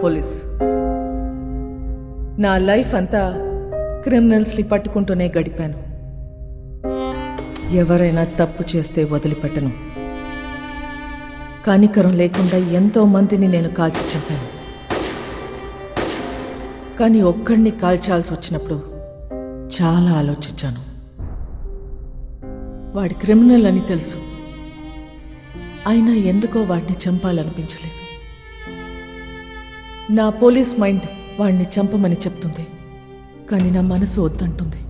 Police. నా life అంతా క్రిమినల్స్ని పట్టుకుంటూనే గడిపాను. ఎవరైనా తప్పు చేస్తే వదిలిపెట్టను. కనికరం లేకుండా ఎంతో మందిని నేను కాల్చి చంపాను. కానీ ఒక్కడిని కాల్చాల్సి వచ్చినప్పుడు చాలా ఆలోచించాను. వాడి క్రిమినల్ అని తెలుసు, అయినా ఎందుకో వాడిని చంపాలనిపించలేదు. నా పోలీస్ మైండ్ వాడిని చంపమని చెప్తుంది, కానీ నా మనసు వద్దంటుంది.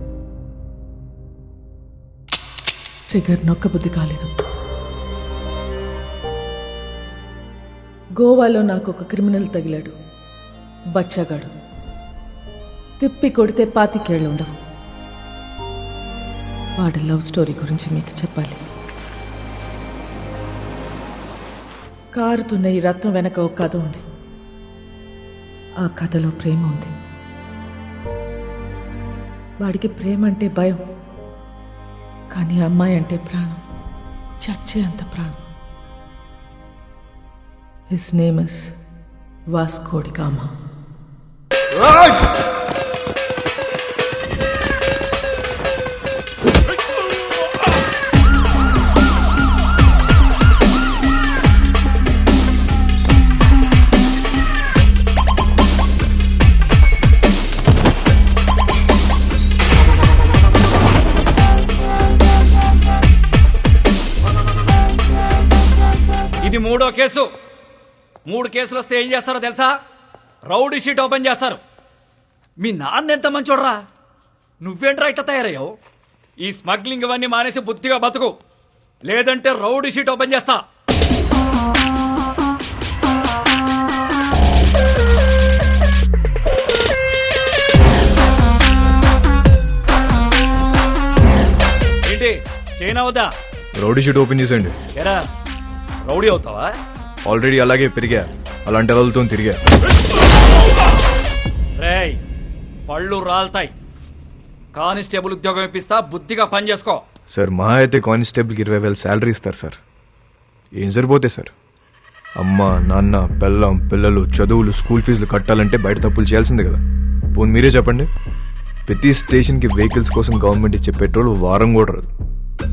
ట్రిగర్ నొక్కబుద్ధి కాలేదు. గోవాలో నాకు ఒక క్రిమినల్ తగిలాడు, బచ్చాగాడు. తిప్పి కొడితే 25 ఏళ్ళు ఉండవు. వాడి లవ్ స్టోరీ గురించి మీకు చెప్పాలి. కారుతున్న ఈ రత్నం వెనక ఒక కథ ఉంది. ఆ కథలో ప్రేమ ఉంది. వాడికి ప్రేమ అంటే భయం, కానీ అమ్మాయి అంటే ప్రాణం, చచ్చే అంత ప్రాణం. His name is Vasco da Gama. ఇది 3వ కేసు. 3 కేసులు వస్తే ఏం చేస్తారో తెలుసా? రౌడీ షీట్ ఓపెన్ చేస్తారు. మీ నాన్న ఎంత మంచోడ్రా, నువ్వేంట్రా ఇట్లా తయారయ్యావు? ఈ స్మగ్లింగ్ ఇవన్నీ మానేసి బుద్ధిగా బతుకు, లేదంటే రౌడీ షీట్ ఓపెన్ చేస్తా. ఏంటి చైనా వద్దా? రౌడీ షీట్ ఓపెన్ చేసేయండి. ఎరా రౌడీ అవుతావా? ఆల్రెడీ అలాగే పెరిగా, అలాంటి వాళ్ళతో తిరిగా. రేయ్ పళ్ళు రాల్తాయి. కానిస్టేబుల్ ఉద్యోగం ఇప్పిస్తా, బుద్ధిగా పని చేసుకో. సార్ మా అయితే కానిస్టేబుల్కి 20,000 శాలరీ ఇస్తారు సార్. ఏం సరిపోతాయి సార్? అమ్మ నాన్న పెళ్ళం పిల్లలు చదువులు స్కూల్ ఫీజులు కట్టాలంటే బయట తప్పులు చేయాల్సిందే కదా. పోనీ మీరే చెప్పండి, ప్రతి స్టేషన్కి వెహికల్స్ కోసం గవర్నమెంట్ ఇచ్చే పెట్రోల్ వారం కూడా రాదు.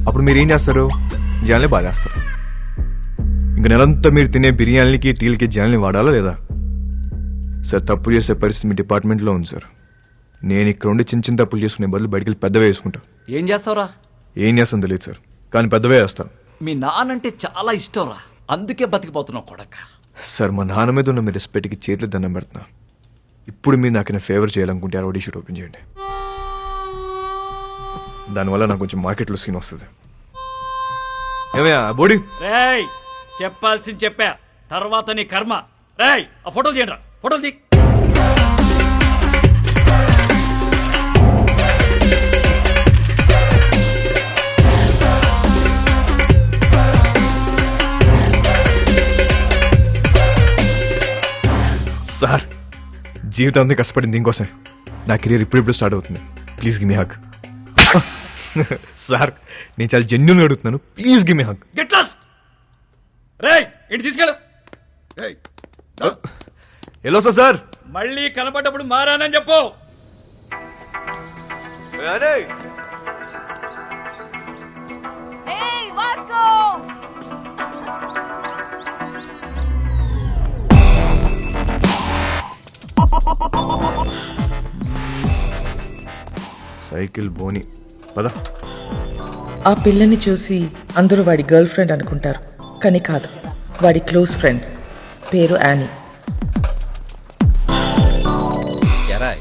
అప్పుడు మీరు ఏం చేస్తారు? జనాల్ని బాధేస్తారు. ఇంక నెలంతా మీరు తినే బిర్యానీలకి టీలకి జనాల్ని వాడాలా లేదా? సార్ తప్పు చేసే పరిస్థితి మీ డిపార్ట్మెంట్లో ఉంది సార్. నేను ఇక్కడ ఉండి చిన్న చిన్న తప్పులు చేసుకునే బదులు బయటికి వెళ్ళి పెద్దవే వేసుకుంటా. ఏం చేస్తావురా? ఏం చేస్తాను తెలియదు సార్, కానీ పెద్దవే వేస్తా. మీ నాన్నంటే చాలా ఇష్టంరా, అందుకే బతికిపోతున్నావు కొడక. సార్ మా నాన్న మీద ఉన్న మీ రెస్పెక్ట్కి చేతులు దండం పెడుతున్నా. ఇప్పుడు మీరు నాకు ఫేవర్ చేయాలనుకుంటే ఆ రౌడీ షీట్ ఓపెన్ చేయండి. దానివల్ల నాకు కొంచెం మార్కెట్లో సీన్ వస్తుంది. ఏమయ్యా బోడీ? రేయ్ చెప్పాల్సింది చెప్పా, తర్వాత నీ కర్మ. రేయ్ ఆ ఫోటోలు తీయండి రా, ఫోటోలు తీ. సార్ జీవితం అంతా కష్టపడింది దీనికోసం. నా కెరీర్ ఇప్పుడిప్పుడు స్టార్ట్ అవుతుంది. Please give me hug. Sir నేను చాలా జెన్యూన్గా అడుగుతున్నాను, please give me hug. Get lost. రేయ్ ఇంటి తీసుకెళ్ళు. ఎలా సార్? మళ్ళీ కనపడ్డప్పుడు మారానని చెప్పు. సైకిల్ బోని పద. ఆ పిల్లని చూసి అందరూ వాడి గర్ల్ ఫ్రెండ్ అనుకుంటారు, కానీ కాదు, వాడి క్లోజ్ ఫ్రెండ్. పేరు యానీ.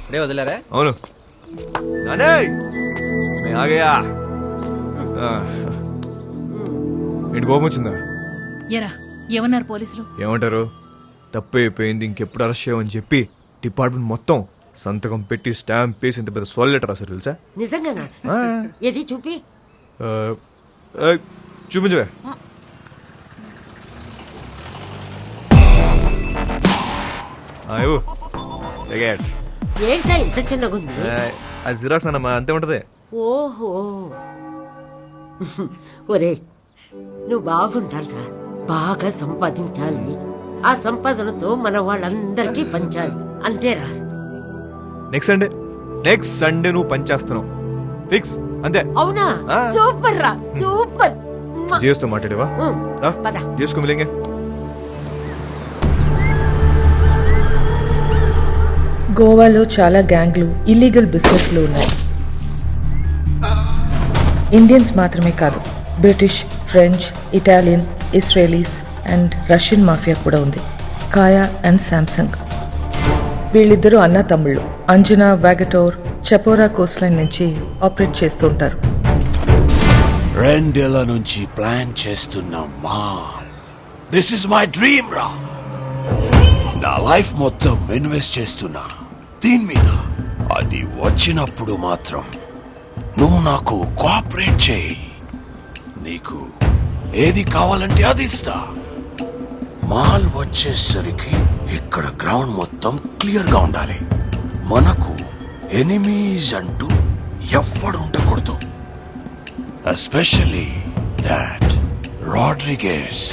ఇప్పుడే వదిలేరా? అవును. ఏంటి కోపం వచ్చిందా? ఎరా ఏమన్నారు పోలీసులు? ఏమంటారు? తప్పు అయిపోయింది, ఇంకెప్పుడు అరెస్ట్ చేయమని చెప్పి డిపార్ట్మెంట్ మొత్తం సంతకం పెట్టి స్టాంప్ వేసి ఇంత పెద్ద సోల్ లెటర్ రాశారు తెలుసా? నిజంగానా? ఏది చూపి. చూపించవే. ఏంటా ఇంత చిన్నగా ఉంది? అది జిరాక్స్ అన్నమా, అంతే ఉంటది. ఓహో ఒరే నువ్వు బాగుండాలిరా, బాగా సంపాదించాలి, ఆ సంపాదనతో మన వాళ్ళందరికీ పంచాలి అంతేరా. నెక్స్ట్ సండే నువ్వు పనిచేస్తున్నావు ఫిక్స్ అంతే. అవునా? ఆ. సూపర్ రా, సూపర్. జియోస్తో మాట్లాడేవా? పద. జియోస్కు మిలేంగే. గోవాలో చాలా గ్యాంగ్లు ఇల్లీగల్ బిజినెస్లు ఉన్నాయి. ఇండియన్స్ మాత్రమే కాదు, British, French, Italian, Israelis and Russian mafia కూడా ఉంది. కాయా అండ్ శాంసంగ్. వీళ్ళిద్దరూ అన్న తమ్ముళ్ళు. అంజనా వాగటోర్ చపోరా కోస్ట్ లైన్ నుంచి ఆపరేట్ చేస్తూ ఉంటారు. 2 ఏళ్ల నుంచి ప్లాన్ చేస్తున్న mall. This is my dream రా. నా లైఫ్ మొత్తం ఇన్వెస్ట్ చేస్తున్నా దీని మీద. అది వచ్చినప్పుడు మాత్రం నువ్వు నాకు కోఆపరేట్ చేయి. నీకు ఏది కావాలంటే అది ఇస్తా. మాల్ వచ్చేసరికి ఇక్కడ గ్రౌండ్ మొత్తం క్లియర్ గా ఉండాలి. మనకు ఎనిమీస్ అంటూ ఎవ్వడు ఉండకూడదు. Especially that Rodriguez.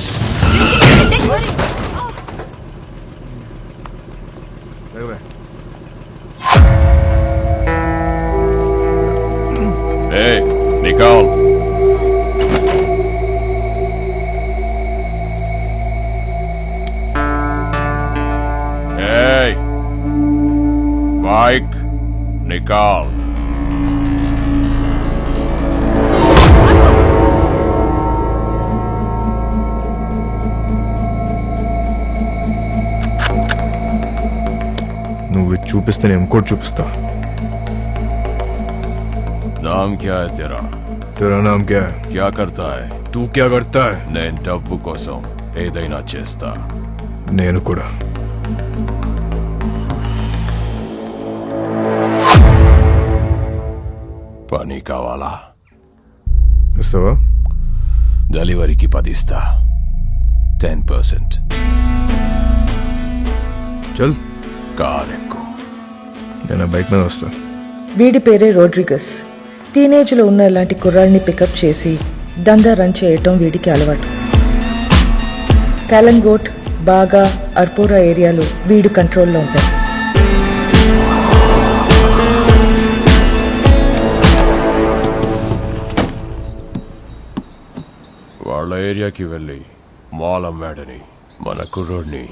Hey, Nicole. Hey, Mike, Nicole. నువ్వు ఇది చూపిస్తే నేను ఇంకోటి చూపిస్తా. नाम क्या है तेरा? तेरा नाम क्या है? क्या करता है? तू क्या करता है? నేను డబ్బు కోసం ఏదైనా చేస్తా. నేను కూడా. పని కావాలా? ఇస్తావా? డెలివరీకి 10 ఇస్తా. 10%. చల్, కార్ ఎక్కు. నేను బైక్ మీద వస్తా. వీడి పేరే రోడ్రిగస్. టీనేజ్లో ఉన్న ఇలాంటి కుర్రాళ్ళని పికప్ చేసి దందా రన్ చేయటం వీడికి అలవాటు. కాలంగోట్, బాగా, అర్పోరా ఏరియాలో వీడు కంట్రోల్లో ఉంటాడు. వాళ్ళ ఏరియాకి వెళ్ళి మాల్ అమ్మాడని మన కుర్రోడ్ని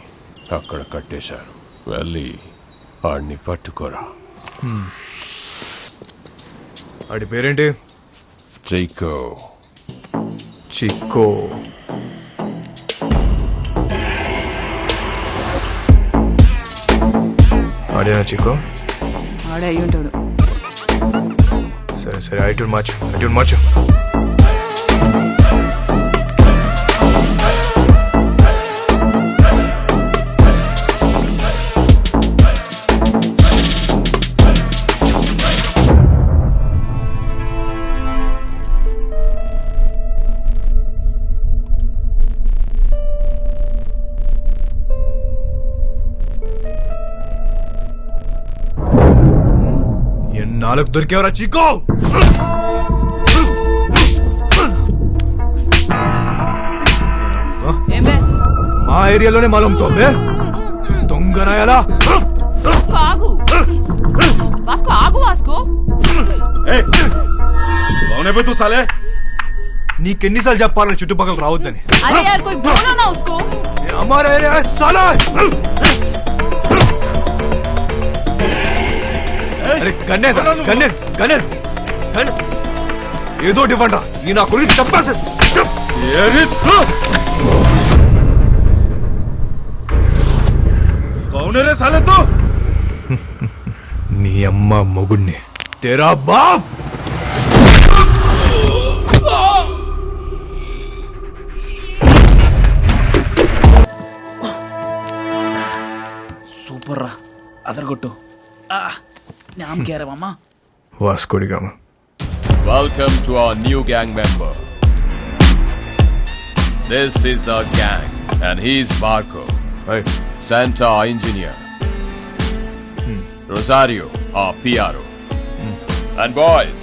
అక్కడ కట్టేశారు. వెళ్ళి వాడిని పట్టుకోరా. ఆడి పేరేంటి? చైకో. చిక్కో. ఆడేనా చిక్కో? ఆడే అయ్యి ఉంటాడు. సరే సరే, ఐటూన్ మార్చు. నాలుగు దొరికేవరా చిక్కో? ఏమే మా ఏరియాలోనే మాలంతో దొంగనాయాలా? ఆగు వాస్కో, ఆగు వాస్కో. తూ సాలే. నీకెన్నిసార్లు చెప్పాలని చుట్టుపక్కల రావద్దని? అరే యార్ కోई बोलो ना उसको. हमारा एरिया है साला. అరే గన్నే ఏదో ఇవ్వండి రా. ఈ నా గురించి చెప్పేసి నీ అమ్మ మొగుడిని తెరా బాబ్. సూపర్ రా, అదరగొట్టు. नाम क्या है मामा? Vasco da Gama. Welcome to our new gang member. This is our gang and he's Marco. Hey. Santa, our engineer. Rosario, our PRO. And boys,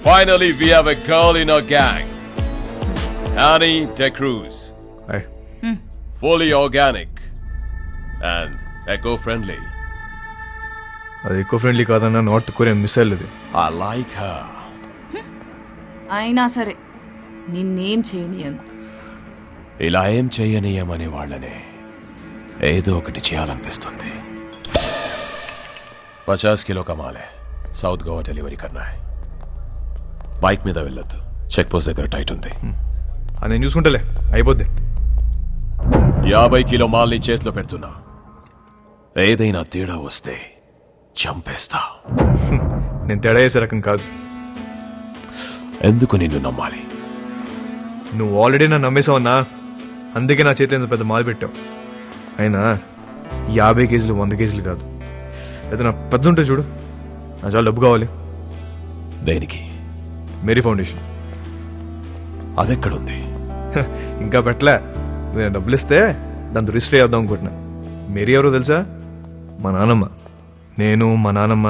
finally we have a girl in our gang. Annie De Cruz. Hey. Fully organic. and eco-friendly. అది ఎక్కువ friendly కాదన్న north Korean missile అది. I like her. అయినా సరే నిన్నేం చేయనియను. ఇలా ఏం చెయ్యనీయమని వాళ్ళనే ఏదో ఒకటి చేయాలనిపిస్తుంది. 50 కిలో కమాలే సౌత్ గోవా డెలివరీ కన్నా. బైక్ మీద వెళ్ళొద్దు, చెక్ పోస్ట్ దగ్గర టైట్ ఉంది. అది నేను చూసుకుంటలే, అయిపోద్ది. 50 కిలో మాల్ని చేతిలో పెడుతున్నా. ఏదైనా తేడా వస్తే చంపేస్తా. నేను తేడా చేసే రకం కాదు. ఎందుకు నిన్ను నమ్మాలి? నువ్వు ఆల్రెడీ నన్ను నమ్మేసావన్నా, అందుకే నా చేతిలో ఇంత పెద్ద మాల్ పెట్టావు. అయినా 50 కేజీలు 100 కేజీలు కాదు, ఏదైనా పెద్ద ఉంటే చూడు, నా చాలా డబ్బు కావాలి. దేనికి? Mary foundation. అదెక్కడుంది? ఇంకా పెట్టలే. నేను డబ్బులు ఇస్తే దాంతో రిజిస్టర్ చేద్దాం అనుకుంటున్నా. మేరీ ఎవరో తెలుసా? మా నాన్నమ్మ. నేను మా నాన్నమ్మ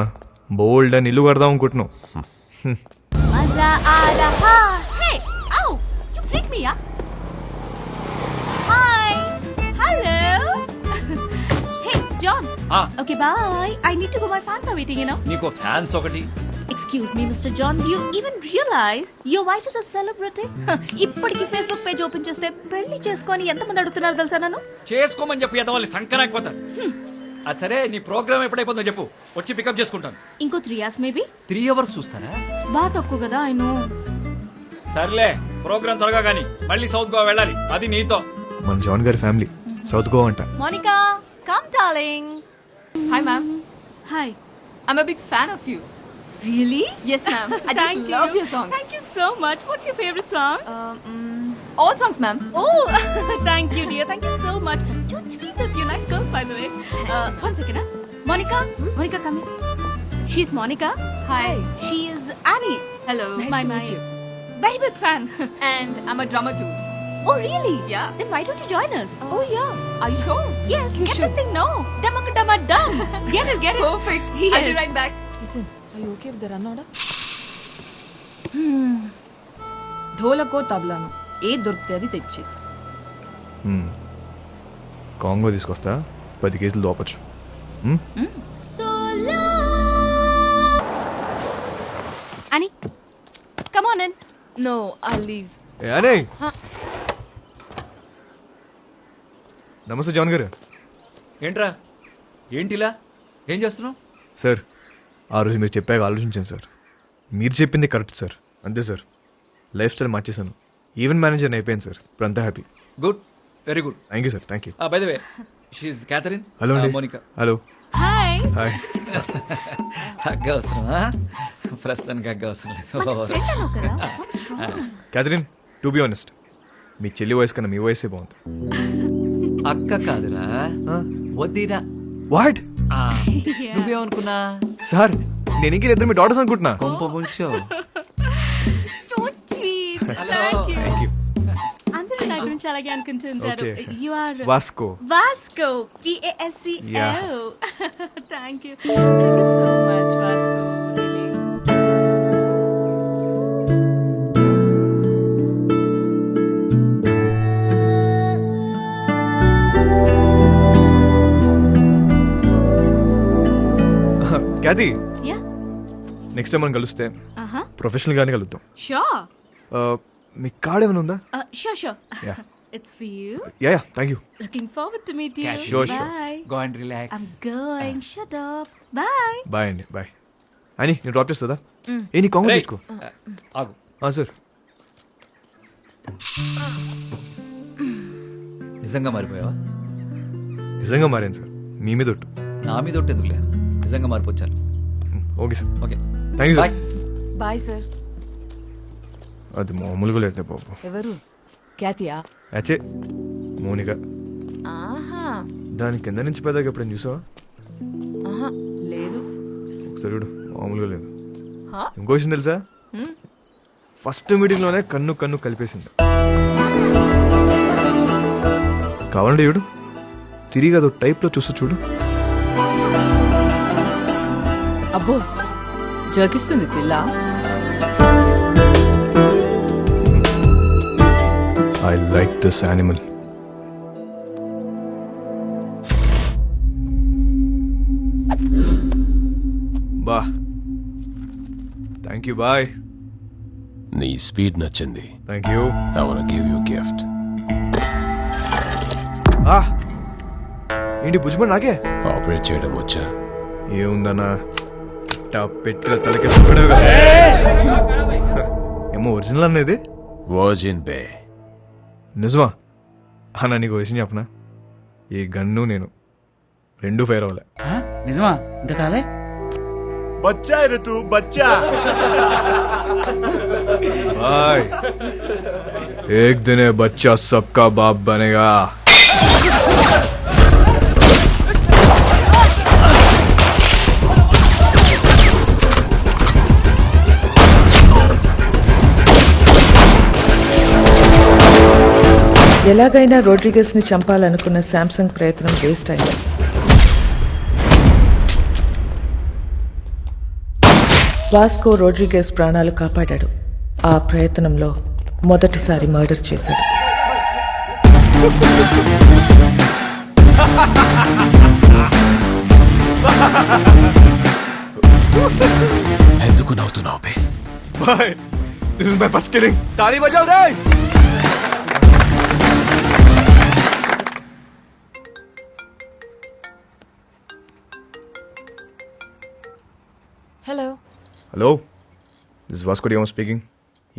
బోల్డ్ అని ఇల్లు కడదాం అనుకుంటున్నాం. మజా ఆ రహా. హే ఔ you freak me up. Hi hello. Hey John. Okay bye. I need to go, my fans are waiting, you know. నీకు ఫ్యాన్స్ ఒకటి. Excuse me, Mr. John, do you even realize your wife is a celebrity? ఇప్పటికి Facebook page open చేస్తే పెళ్లి చేసుకొని ఎంతమంది అడుగుతున్నారు తెలుసా నన్ను? చేసుకోమని చెప్పి ఎదవాలి సంకరాకపోతారు. అది సరే, నీ ప్రోగ్రామ్ ఎప్పుడైపోతుందో చెప్పు, వచ్చి పికప్ చేసుకుంటాను. ఇంకో 3 hours మేబీ. 3 hours చూస్తారా? బాగా తక్కువ కదా, ఐ నో. సర్లే, ప్రోగ్రామ్ త్వరగా కానీ మళ్ళీ సౌత్ గోవా వెళ్ళాలి, అది నీతో. మన జాన్ గారి ఫ్యామిలీ సౌత్ గోవా అంట. Monica, come darling. Hi ma'am. Hi. I'm a big fan of you. Really? Yes ma'am. I just love your songs. Thank you so much. What's your favorite song? All songs ma'am. Oh, thank you dear. Thank you so much. Don't tweet of you nice girls by the way. One second. Monica? Monica, come here. She's Monica. Hi. She is Annie. Hello. Nice to meet you. Very big fan. And I'm a drummer too. Oh really? Yeah. Then why don't you join us? Oh yeah. Are you sure? Yes. You get should. The thing now. Dumma dumma dum. Get it, get it. Perfect. Yes. I'll be right back. Listen. Are you okay with the run order? ధోలకో తబలాను ఏ దొరికితే అది తెచ్చి. Congo తీసుకొస్తా, 10 కేజీలు దోపచ్చు. Annie, come on in. No, I'll leave. అనే నమస్తే John గారు. ఏంట్రా, ఏంటిలా ఏం చేస్తున్నావు? సార్, ఆ రోజు మీరు చెప్పాక ఆలోచించాను సార్. మీరు చెప్పింది కరెక్ట్ సార్. అంతే సార్, లైఫ్ స్టైల్ మార్చేశాను. ఈవెంట్ మేనేజర్ అయిపోయాను సార్. ఇప్పుడు అంతా happy. Good, very good. Thank you sir. Thank you. By the way, she is Catherine. Hello అండి. Monica. Hello. Hi. Hi. Hug అవసరమా? ప్రస్తుతానికి హగ్ అవసరం లేదు. క్యాథరిన్, టు బి ఆనెస్ట్, మీ చెల్లి వయసు కన్నా మీ వయసే బాగుంది. అక్క కాదురా, వద్దిరా. వాట్? నువ్వేమనుకున్నా? సార్, నేను ఇంక ఇద్దరు మీ డాటర్స్ అనుకుంటున్నా. కొంప ముంచో. So sweet. Hello. Thank you. అందరూ నా గురించి అలాగే అనుకుంటుంటారు. You are Vasco. Vasco. VASCO. Yeah. Thank you. Thank you so much, Vasco. Really. Cathy, Yeah. Next time మనం కలిస్తే Uh-huh. ప్రొఫెషనల్ గానే కలుద్దాం. Sure. మీ కార్డ్ ఏమైనా ఉందా? Sure. Yeah. It's for you. Yeah, thank you. Looking forward to meet you. Sure. Bye. Go and relax. I'm going. Shut up. Bye. Bye అండి, bye. అని నేను drop చేస్తుందా? ఏ నీ కాంగ్రెస్ తెచ్చుకో. ఆగు. సార్, నిజంగా మారిపోయావా? నిజంగా మారాను సార్. మీ మీద ఒట్టు. నా మీద ఒకటి ఎందుకులే, నిజంగా మారిపోవచ్చాను. Okay sir. Okay, thank you bye. Sir. Bye, sir. అది మామూలుగా లేదు బాబు. ఎవరు? క్యాతియా? అచ్చే, మోనిక. ఆహా. దాని కింద నుంచి పెద్దగా ఎప్పుడైనా చూసావా? ఆహా, లేదు. ఒకసారి చూడు, మామూలుగా లేదు. హా? ఇంకో విషయం తెలుసా? ఫస్ట్ మీటింగ్లోనే కన్ను కలిపేసింది. కావాలంటే చూడు, తిరిగి అదో టైప్లో చూస్తూ చూడు. అబ్బో, జోకిస్తుంది పిల్ల. I like this animal. బా థ్యాంక్ యూ బాయ్. నీ స్పీడ్ నచ్చింది. Thank you. I wanna give you a gift. ఏంటి భుజమని నాకే ఆపరేట్ చేయడం వచ్చా? ఏముందన్నా పెట్టిన తలకి ఏమో ఒరిజినల్ అనేది వర్జిన్ బే. నిజమా అన్న? నీకు విషయం చెప్పనా, ఈ గన్ను నేను రెండు ఫైర్ అవ్వలే. నిజమా? ఇంకా కాలే. బచ్చా ఋతు బచ్చా. भाई एक दिन ये बच्चा सबका बाप बनेगा. ఎలాగైనా రోడ్రిగస్ ని చంపాలనుకున్న శాంసంగ్ ప్రయత్నం వేస్ట్ అయింది. వాస్కో రోడ్రిగస్ ప్రాణాలు కాపాడాడు. ఆ ప్రయత్నంలో మొదటిసారి మర్డర్ చేశాడు. ఎందుకు నవ్వుతున్నావు బే? Bye. This is my first killing. ताली बजाओ रे. Hello. Hello, this is Vasco da Gama speaking.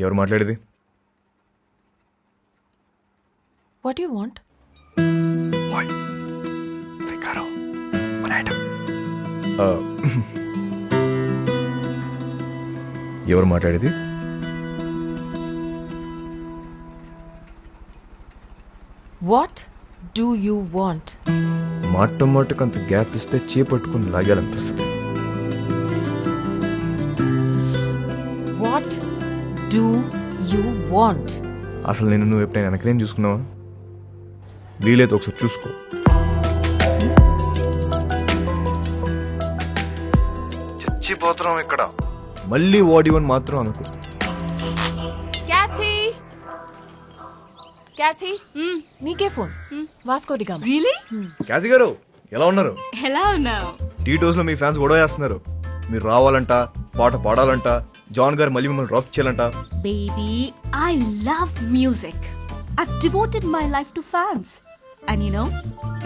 ఎవరు మాట్లాడేది? What you want? ఎవరు మాట్లాడేది? What do you want? మాటకు అంత గ్యాప్ ఇస్తే చేపట్టుకుని లాగాలనిపిస్తుంది. What do you want? అసలు నేను నువ్వు ఎప్పుడైనా వెనకనేం చూసుకున్నావా? వీలైతే ఒకసారి చూసుకో. చచ్చిపోతున్నాం ఇక్కడ. మళ్ళీ వాడివని మాత్రం అనుకో. క్యాథీ, క్యాథీ, నీకే phone. Vasco da Gama. Really? Cathy గారు ఎలా ఉన్నారు? ఎలా ఉన్నావు? టీ టోస్ లో మీ ఫ్యాన్స్ గొడవ చేస్తున్నారు. మీరు రావాలంట, పాట పాడాలంట, జాన్ గారు మళ్ళీ మిమ్మల్ని డ్రాప్ చేయాలంట. Baby, I love music. I've devoted my life to fans. And you know,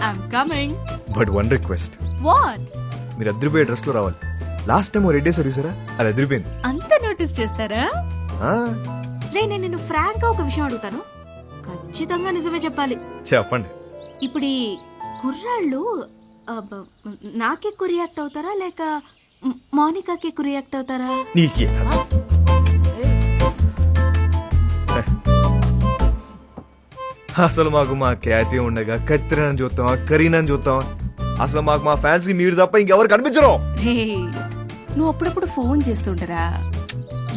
I'm coming. But one request. What? మీరు అద్దరిపోయే డ్రెస్ లో రావాలి. లాస్ట్ టైం రెడ్ డే సర్వీసరా, అది అదిరిపోయింది. అంత నోటీస్ చేస్తారా? ఆ, రే, నేను నిన్ను ఫ్రాంక్ గా ఒక విషయం అడుగుతాను, ఖచ్చితంగా నిజమే చెప్పాలి. చెప్పండి. ఇప్పుడు ఈ కుర్రాళ్ళు నాకే ఎక్కువ రియాక్ట్ అవుతారా లేక మౌనికాకి ఎక్కువ రియాక్ట్ అవుతారా? నీకే అసలు మాకు మా ఖ్యాతి ఉండగా కత్తిరని చూస్తామా, కరీనని చూస్తామా? అసలు మాకు మా ఫ్యాన్స్ కి మీరు తప్ప ఇంకెవరు కనిపించరు. రే, నువ్వు అప్పుడప్పుడు ఫోన్ చేస్తుంటారా?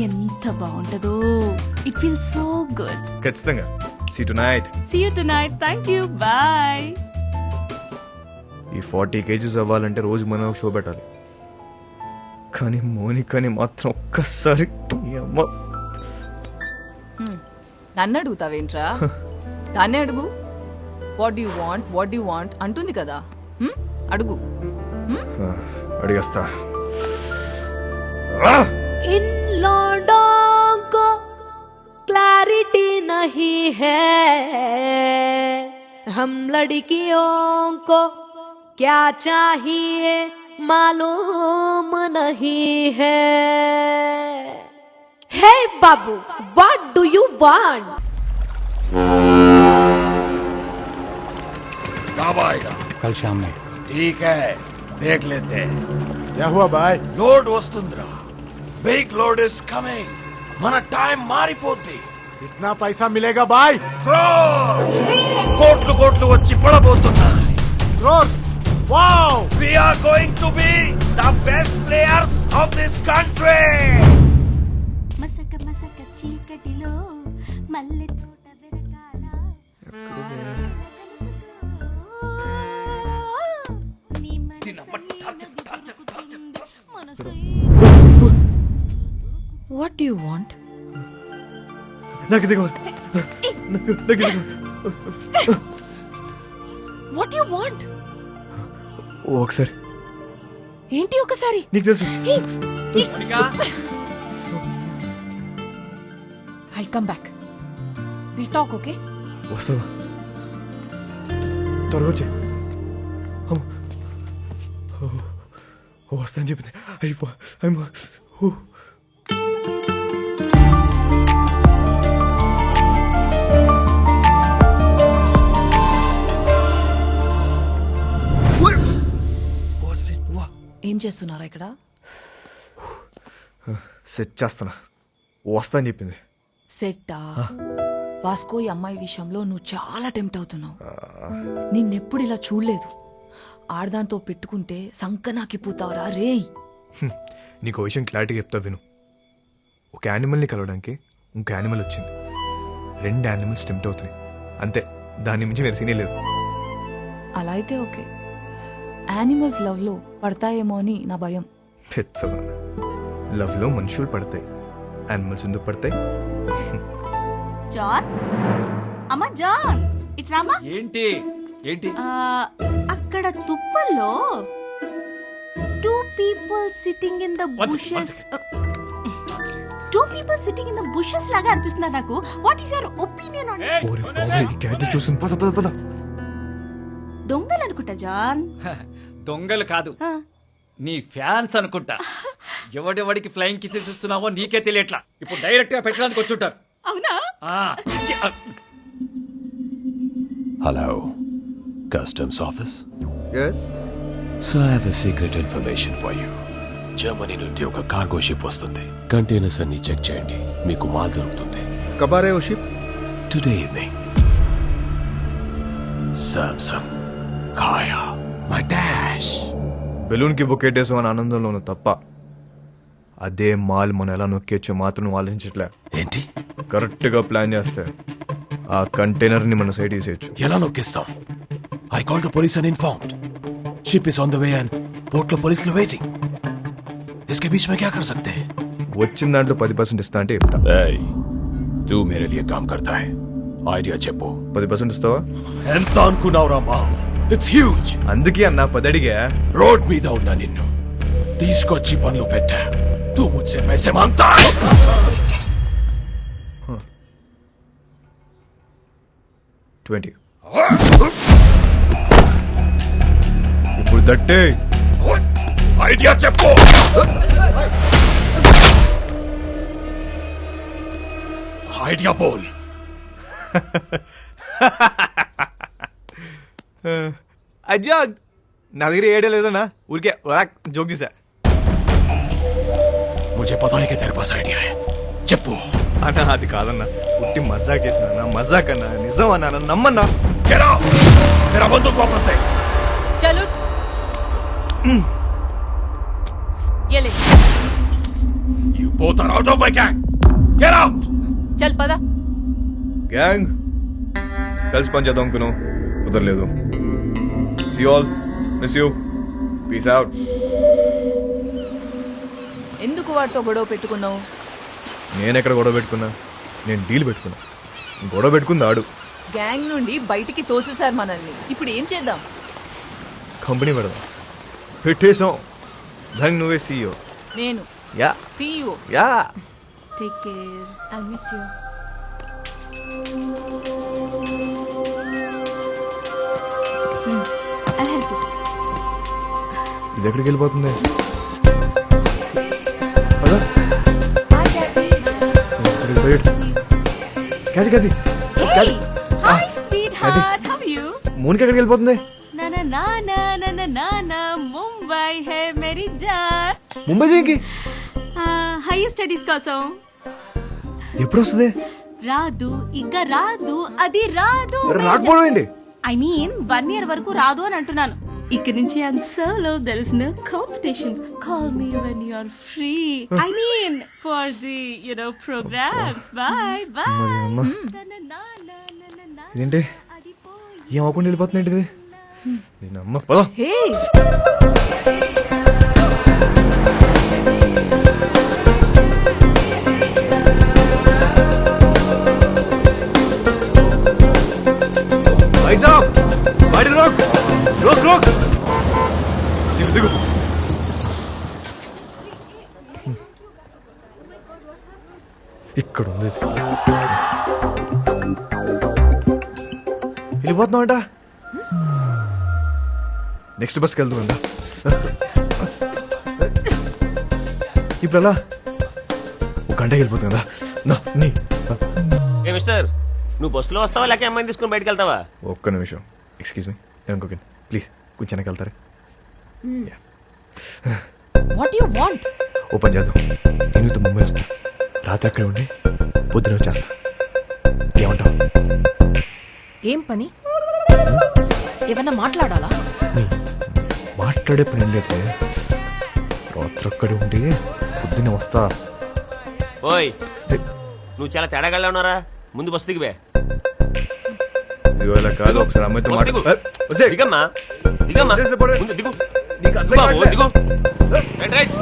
ఎంత బాగుంటదో. It feel so good. ఖచ్చితంగా. See tonight. See you tonight. Thank you. Bye. ఈ 40 kgs అవ్వాలంటే రోజు మనం షో పెట్టాలి. కానీ మోనికాని మాత్రం ఒక్కసారి ఈ అమ్మ. నన్ను అడుగుతావేంట్రా? దాన్నే అడుగు. What you want, what you want అంటుంది కదా. అడుగు. అడిగేస్తా. इन लौंडों को क्लैरिटी नहीं है, हम लड़कियों को क्या चाहिए मालूम नहीं है. Hey Babu, what do you want? कब आएगा? कल शाम में. ठीक है, देख लेते हैं. क्या हुआ भाई? లోడ్ వస్తుందిరా. Big load is coming. మన టైం మారిపోద్ది. इतना पैसा मिलेगा भाई? కోట్లు కోట్లు వచ్చి పడబోతున్నాయి. Wow! We are going to be the best players of this country. మసక మసక చీకటిలో మల్లె తోట వెరకాల. What do you want? నాకు ఇది కావాలి. What do you want? ఒకసారి ఏంటి ఒకసారి నీకు తెలుసు Mounika I come back will talk okay వస్తావా త్వరగా వచ్చే వస్తా అని చెప్పింది అయిపో అయిపో ఏం చేస్తున్నారా ఇక్కడ సెట్ చేస్తానా వస్తా అని చెప్పింది సెట్టా వాస్కో ఈ అమ్మాయి విషయంలో నువ్వు చాలా టెంప్ట్ అవుతున్నావు నిన్నెప్పుడు ఇలా చూడలేదు ఆడదాంతో పెట్టుకుంటే సంకనాకిపోతావరా రేయ్ నీకు విషయం క్లారిటీగా చెప్తా విను ఒక యానిమల్ని కలవడానికి ఇంకో యానిమల్ వచ్చింది 2 యానిమల్స్ టెంప్ట్ అవుతున్నాయి అంతే దాని మించి నేను సీనే లేదు అలా అయితే ఓకే యానిమల్స్ లవ్ లో పడతాయేమో అని నా భయం పెచ్చదా లవ్లో మనుషులు పడతాయి యానిమల్స్ ఎందుకు పడతాయి జాన్ అమ్మా జాన్ ఇట్రామా ఏంటి ఏంటి అక్కడ తుప్పల్లో 2 people sitting in the One bushes. second. 2 people sitting in the bushes లాగా అనిపిస్తున్నారు నాకు. What is your opinion on it? ఏయ్, ఓరే సోనాలి. బాబోయ్, ఈ క్యాట్ చూసింది పద పద పద దొంగలు అనుకుంటా జాన్. దొంగలు కాదు ఆ, నీ ఫ్యాన్స్ అనుకుంటా ఎవడెవడికి ఫ్లైయింగ్ కిసెస్ ఇస్తున్నావో నీకే తెలియట్లా ఇప్పుడు డైరెక్ట్ గా పెట్టడానికి వచ్చుంటారు అవునా? ఆ, hello customs office yes so I have a secret information for you Germany నుండి ఒక కార్గో షిప్ వస్తుంది కంటైనర్స్ అన్ని చెక్ చేయండి మీకు మాల్ దొరుకుతుంది కబారే ఓ షిప్ టుడే ఈవినింగ్ సామ్సంగ్ కాయా మై డాష్ బెలూన్కి బొక్కెట్టేసాం అని ఆనందంలో ఉన్న తప్ప అదే మాల్ మనం ఎలా నొక్కేచ్చో మాత్రం ఆలోచించట్లే ఏంటి కరెక్ట్గా ప్లాన్ చేస్తే ఆ కంటైనర్ని మన సైడ్ తీసేయచ్చు ఎలా నొక్కిస్తాం I call the police and informed ship is on the way and port లో పోలీసులు వెయిటింగ్ इसके बीच में क्या कर सकते हैं వచ్చిన దాంట్లో 10% ఇస్తా అంటే చెప్తా तू मेरे लिए काम करता है ఐడియా చెప్పు 10% ఇస్తావా ఎంత అనుకున్నావురా మా ఇట్స్ హ్యూజ్ అందుకే అన్న 10 అడిగా రోడ్ మీద ఉన్నా నిన్ను తీసుకొచ్చి పనులు పెట్టా तू मुझसे पैसे मांगता है 20 ఇప్పుడు దట్టే ఐడియా చెప్పు ఐడియా బోల్ అజ్జా నా దగ్గర ఏడే లేదన్నా ఊరికే జోక్ చేశా मुझे पता है कि तेरे पास आइडिया है చెప్పు అన్నా అది కాదన్నా పుట్టి మజాక్ చేసిన మజాక్ అన్నా నిజం అన్నా నన్ను నమ్మన్నా Get out! मेरा बंदूक वापस दे చలో ये ले You both are out of my gang! Get out! చల్ పద గ్యాంగ్ కలిసి పని చేద్దాం అనుకున్నాం కుదరలేదు see all miss you peace out ఎందుకు వాడితో గొడవ పెట్టుకున్నావు నేను ఎక్కడ గొడవ పెట్టుకున్నా నేను డీల్ పెట్టుకున్నా గొడవ పెట్టుకుంది ఆడు గ్యాంగ్ నుండి బయటికి తోసేశారు మనల్ని ఇప్పుడు ఏం చేద్దాం కంపెనీ పెడదాం పెట్టేసాం దానికి నువ్వే సీఈఓ నేను yeah CEO yeah Take care. I'll miss you. I'll help you. ఇది ఎక్కడికి వెళ్ళిపోతుంది పద. క్యాది క్యాది Hey! Hi, sweetheart. How are you? మోనికి ఎక్కడికి వెళ్ళిపోతుంది Na na na na na na na na. Mumbai है मेरी जान. ముంబై దేనికి హైయర్ స్టడీస్ కోసం ఎప్పుడు వస్తుంది రాదు ఇక రాదు అది రాదు రాకపోవడం ఏంటి ఐ మీన్ 1 year వరకు రాదు అని అంటున్నాను ఇక్కడ నుంచి I'm solo there is no competition call me when you are free I mean for the programs bye bye అమ్మా. ఇదేంటి ఏం అవ్వకుండా వెళ్ళిపోతుంది ఏంటిది నేను అమ్మ పద హే भाई साहब गाड़ी रोक रोक रोक దిగు దిగు ఇక్కడ ఉంది. వెళ్ళిపోతున్నామంట. నెక్స్ట్ బస్కి వెళ్తుందంట. ఇప్పుడు అలా ఒక గంటకి వెళ్ళిపోతుందా? నీ ఏ మిస్టర్, నువ్వు బస్సులో వస్తావా లేక అమ్మాయిని తీసుకుని బయటకు వెళ్తావా? ఒక్క నిమిషం, ఎక్స్క్యూజ్ మీ, నేను ఇంకొక ప్లీజ్ కొంచెం వెనక్కి వెళ్తారా? What you want? ఓ పని చేద్దాం, నేను ఇంత ముంబై వస్తా, రాత్రి అక్కడే ఉండి పొద్దున వచ్చేస్తా. ఏమంటావు? ఏం పని? ఏమన్నా మాట్లాడాలా? మాట్లాడే పని లేదు, రాత్రి అక్కడే ఉండి పొద్దున్నే వస్తా. ఓయ్, నువ్వు చాలా తేడాగా ఉన్నారా? ముందు బస్సు దిగివే. ఇవాళ కాదు, ఒకసారి అమ్మాయితో దిగమ్మా, దిగమ్మా, ముందు దిగు. దిగు బాబు, దిగు. Right right.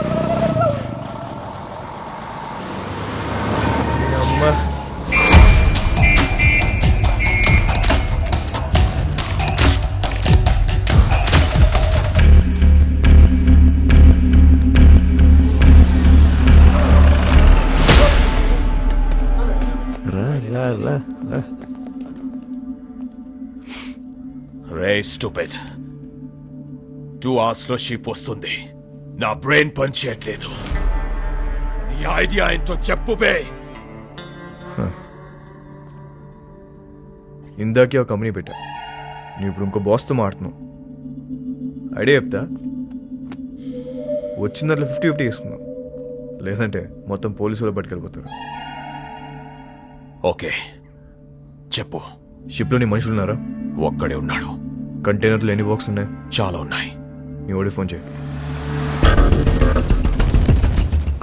రే స్టూపిడ్, 2 hours లో షిప్ వస్తుంది. నా బ్రెయిన్ పని చేయట్లేదు. నీ ఐడియా ఏంటో చెప్పు బే. ఇందాకే ఒక కంపెనీ పెట్టా, నువ్వు ఇప్పుడు ఇంకో బాస్తో మాడుతున్నావు. ఐడియా చెప్తా, వచ్చిన దాంట్లో 50-50 వేసుకున్నావు, లేదంటే మొత్తం పోలీసులు పట్టుకెళ్ళిపోతారు. ఓకే చెప్పు. షిప్లో నీ మనుషులు ఉన్నారా? ఒక్కడే ఉన్నాడు. కంటైనర్లు ఎన్ని బాక్స్ ఉన్నాయి? చాలా ఉన్నాయి. నీ ఓడి ఫోన్ చేయి,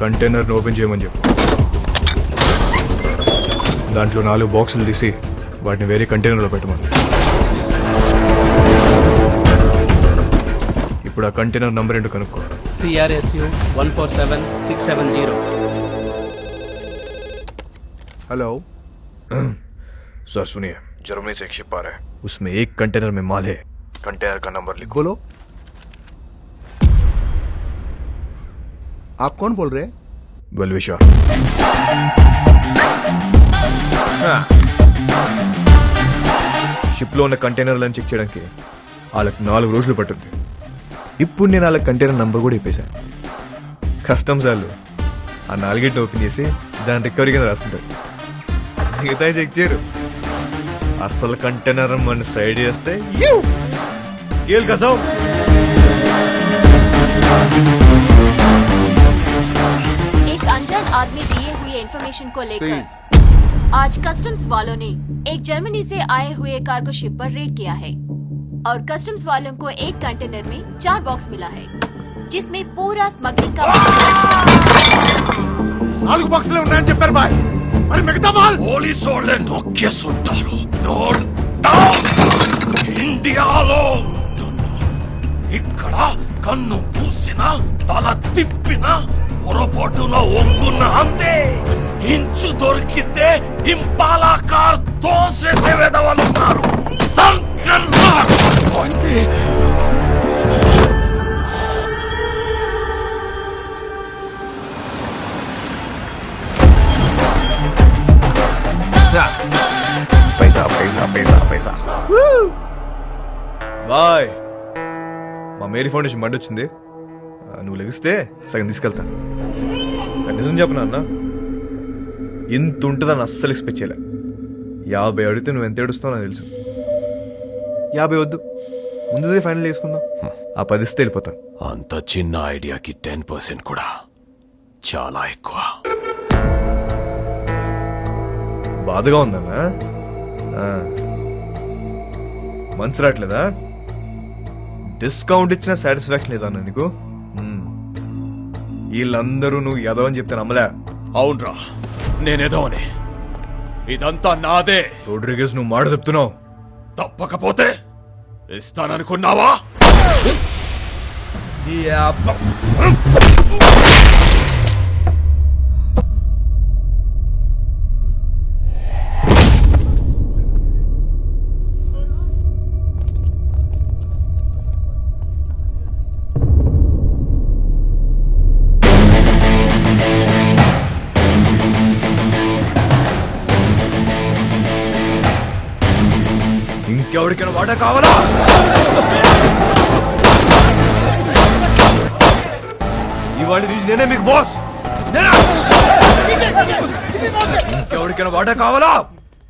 కంటైనర్ని ఓపెన్ చేయమని చెప్పు. దాంట్లో 4 బాక్సులు తీసి వాటిని వేరే కంటైనర్లో పెట్టమని. ఇప్పుడు ఆ కంటైనర్ నంబర్ ఏంటో కనుక్కో. CRSU 147670. हेलो सर सुनिए, जर्मनी से एक शिप आ रहा है, उसमें एक कंटेनर में माल है. कंटेनर का नंबर लिखो. लो. आप कौन बोल रहे हैं? बलविशा. షిప్లో ఉన్న కంటైనర్లను చెక్ చేయడానికి వాళ్ళకి 4 రోజులు పట్టుద్ది. ఇప్పుడు నేను వాళ్ళ కంటైనర్ నంబర్ కూడా ఇప్పేశాను. కస్టమ్స్ వాళ్ళు ఆ 4 ఓపెన్ చేసి దాని రికవరీ కింద రాసుకుంటారు. మిగతా చెక్ చేయరు. అసలు కంటైనర్ మన సైడ్ చేస్తే కదా. एक अनजान आदमी दिए हुए इंफॉर्मेशन को लेकर आज कस्टम्स वालों ने एक जर्मनी से आए हुए कार्गो शिप पर रेड किया है और कस्टम्स वालों को एक कंटेनर में 4 बॉक्स मिला है जिसमें पूरा स्मगलिंग का 4 బాక్సులే ఉన్నాయని చెప్పారు బాయ్. మరి మిగతా మాల్ పోలీసు వాళ్ళే నొక్కేస్తుంటారు. Note down. ఇండియాలో ఇక్కడ కన్ను పూసిన తల తిప్పిన పొరపాటున ఒంగున్న అంతే. ఇంచు దొరికితే ఇంపాలా కార్ తోసేసే వెదవలు ఉన్నారు. పైసా పైసా పైసా పైసా. బాయ్, మా మేరీ ఫౌండేషన్ బండి వచ్చింది, నువ్వు లెగిస్తే సగం తీసుకెళ్తా. నిజం చెప్పనా అన్న, ఇంత ఉంటుందని అస్సలు ఎక్స్పెక్ట్ చేయలే. 50 అడిగితే నువ్వు ఎంత ఏడుస్తావు నాకు తెలుసు. 50 వద్దు, ముందుదే ఫైనల్ చేసుకుందాం. ఆ 10 ఇస్తే వెళ్ళిపోతా. అంత చిన్న ఐడియాకి 10% కూడా చాలా ఎక్కువ. బాధగా ఉందన్నా, మనసు రావట్లేదా? డిస్కౌంట్ ఇచ్చిన సాటిస్ఫాక్షన్ లేదా అన్న నీకు? వీళ్ళందరూ నువ్వు ఎదవ అని చెప్తే నమ్మలే. అవునరా, నేనేదోనే. ఇదంతా నాదే. రోడ్రిగేస్, నువ్వు మాట చెప్తున్నావు. తప్పకపోతే ఇస్తాననుకున్నావా? ఇంకెవరికైనా వాటా కావాలా? ఇవాళ నుంచి నేనే మీకు బాస్. ఇంకెవరికైనా వాటా కావాలా?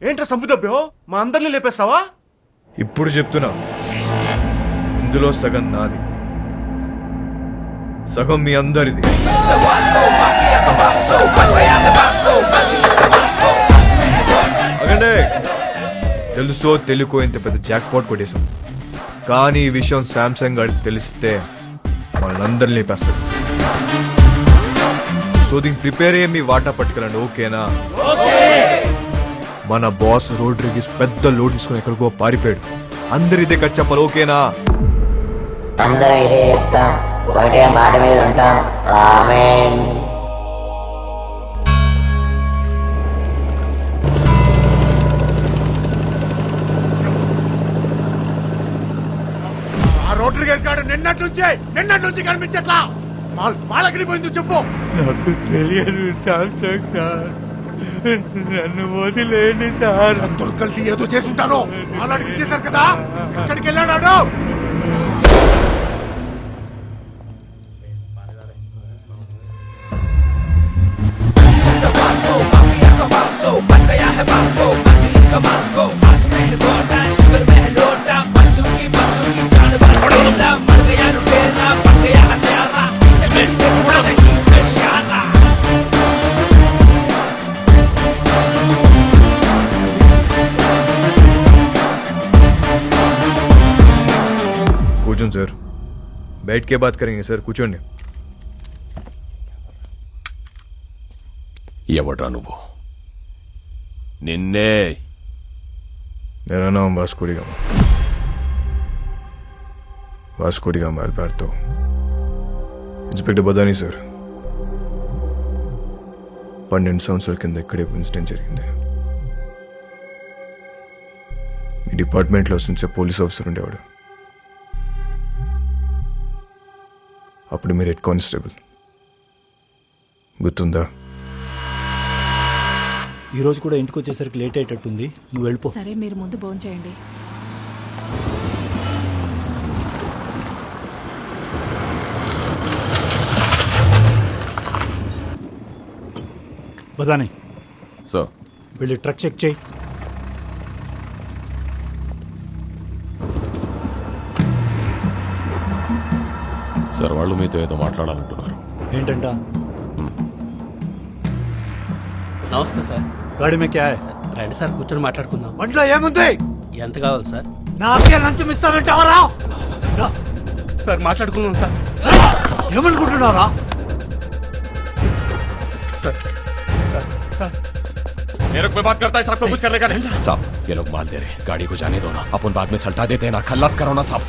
ఏంట్రా సంపుదబ్బో మా అందరిని లేపేస్తావా? ఇప్పుడు చెప్తున్నా, ఇందులో సగం నాది, సగం మీ అందరిది. అగండి, తెలుసో తెలుకో ఇంత పెద్ద జాక్ పాట్ కొట్టేశాం, కానీ ఈ విషయం శాంసంగ్ గారికి తెలిస్తే వాళ్ళందరినీ లేపేస్తారు. సో దీనికి ప్రిపేర్ అయ్యే మీ వాటా పట్టుకెళ్ళండి, ఓకేనా? మన బాస్ రోడ్రిగిస్ పెద్ద లోడ్ తీసుకుని ఎక్కడికో పారిపోయాడు. అందరు ఇదే కట్ చెప్పాలి, ఓకేనా? అందరూ ఇదే చెప్తాం, ఒకటే మాట మీద ఉంటాం. ఆమేన్. ఆ రోడ్డు గాడు నిన్నటి నుంచి కనిపించట్లా. వాళ్ళకి పోయింది చెప్పు. నాకు తెలియదు శాంసంగ్ సార్, నన్ను వదిలేండి సార్. అందరూ కలిసి ఏదో చేసుంటారు. వాళ్ళకి ఇచ్చేశారు కదా, ఎక్కడికి వెళ్ళాడు? కూర్చోండి సార్, बैठ के बात करेंगे సార్, కూర్చోండి. ఎవడ్రా నువ్వు? నిన్నే. मेरा नाम Vasco da gamma, Vasco da gamma Alberto. Inspector Badani sir, 12 సంవత్సరాల కింద ఇక్కడే ఇన్సిడెంట్ జరిగింది. మీ డిపార్ట్మెంట్లో వస్తుంచే పోలీస్ ఆఫీసర్ ఉండేవాడు. అప్పుడు మీరు హెడ్ కానిస్టేబుల్, గుర్తుందా? ఈ రోజు కూడా ఇంటికి వచ్చేసరికి లేట్ అయ్యేటట్టుంది, నువ్వు వెళ్ళిపో. సరే, మీరు ముందు భోజనం చేయండి. బదాని సో వెళ్ళి ట్రక్ చెక్ చేయి. సార్, వాళ్ళు మీతో ఏదో మాట్లాడాలంటున్నారు. ఏంటంట? నమస్తే సార్. గాడి మే క్యా హై? రండి సార్, కూర్చొని మాట్లాడుకుందాం. బండిలో ఏముంది? ఎంత కావాలి సార్? నాకే లంచం ఇస్తానంటావరా? సార్ మాట్లాడుకుందాం సార్. ఏమనుకుంటున్నారా? मेरे को बात करता है साहब को कुछ करने का नहीं। साहब, ये लोग माल दे रहे, गाड़ी को जाने दो ना, अपन बाद में सल्टा देते हैं ना, खल्लास करो ना साहब.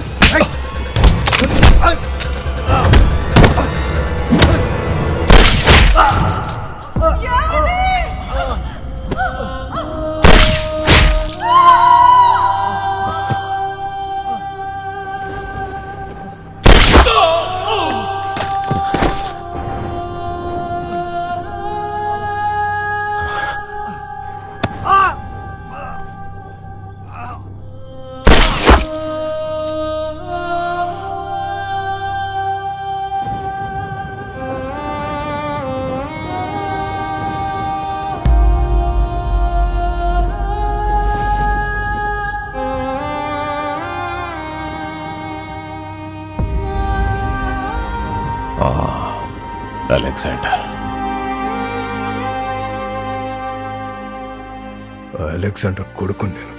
అలెగ్జాండర్. అలెగ్జాండర్ కొడుకు నేను.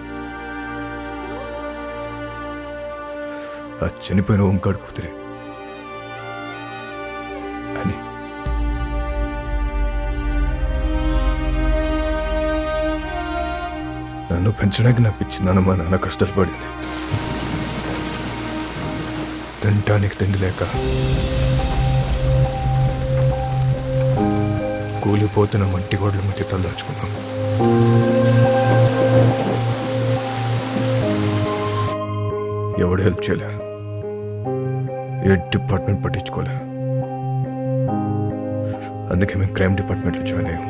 ఆ చనిపోయిన ఓంకాడు కూతురే అని. నన్ను పెంచడానికి నా పిచ్చి నాన్న మా నాన్న కష్టాలు పడింది. తినటానికి తిండి లేక కూలిపోతున్న మట్టి గోడల మధ్య తలదాచుకున్నాం. ఎవడు హెల్ప్ చేయలే, ఏ డిపార్ట్మెంట్ పట్టించుకోలే. అందుకే మేము క్రైమ్ డిపార్ట్మెంట్లో జాయిన్ అయ్యాం.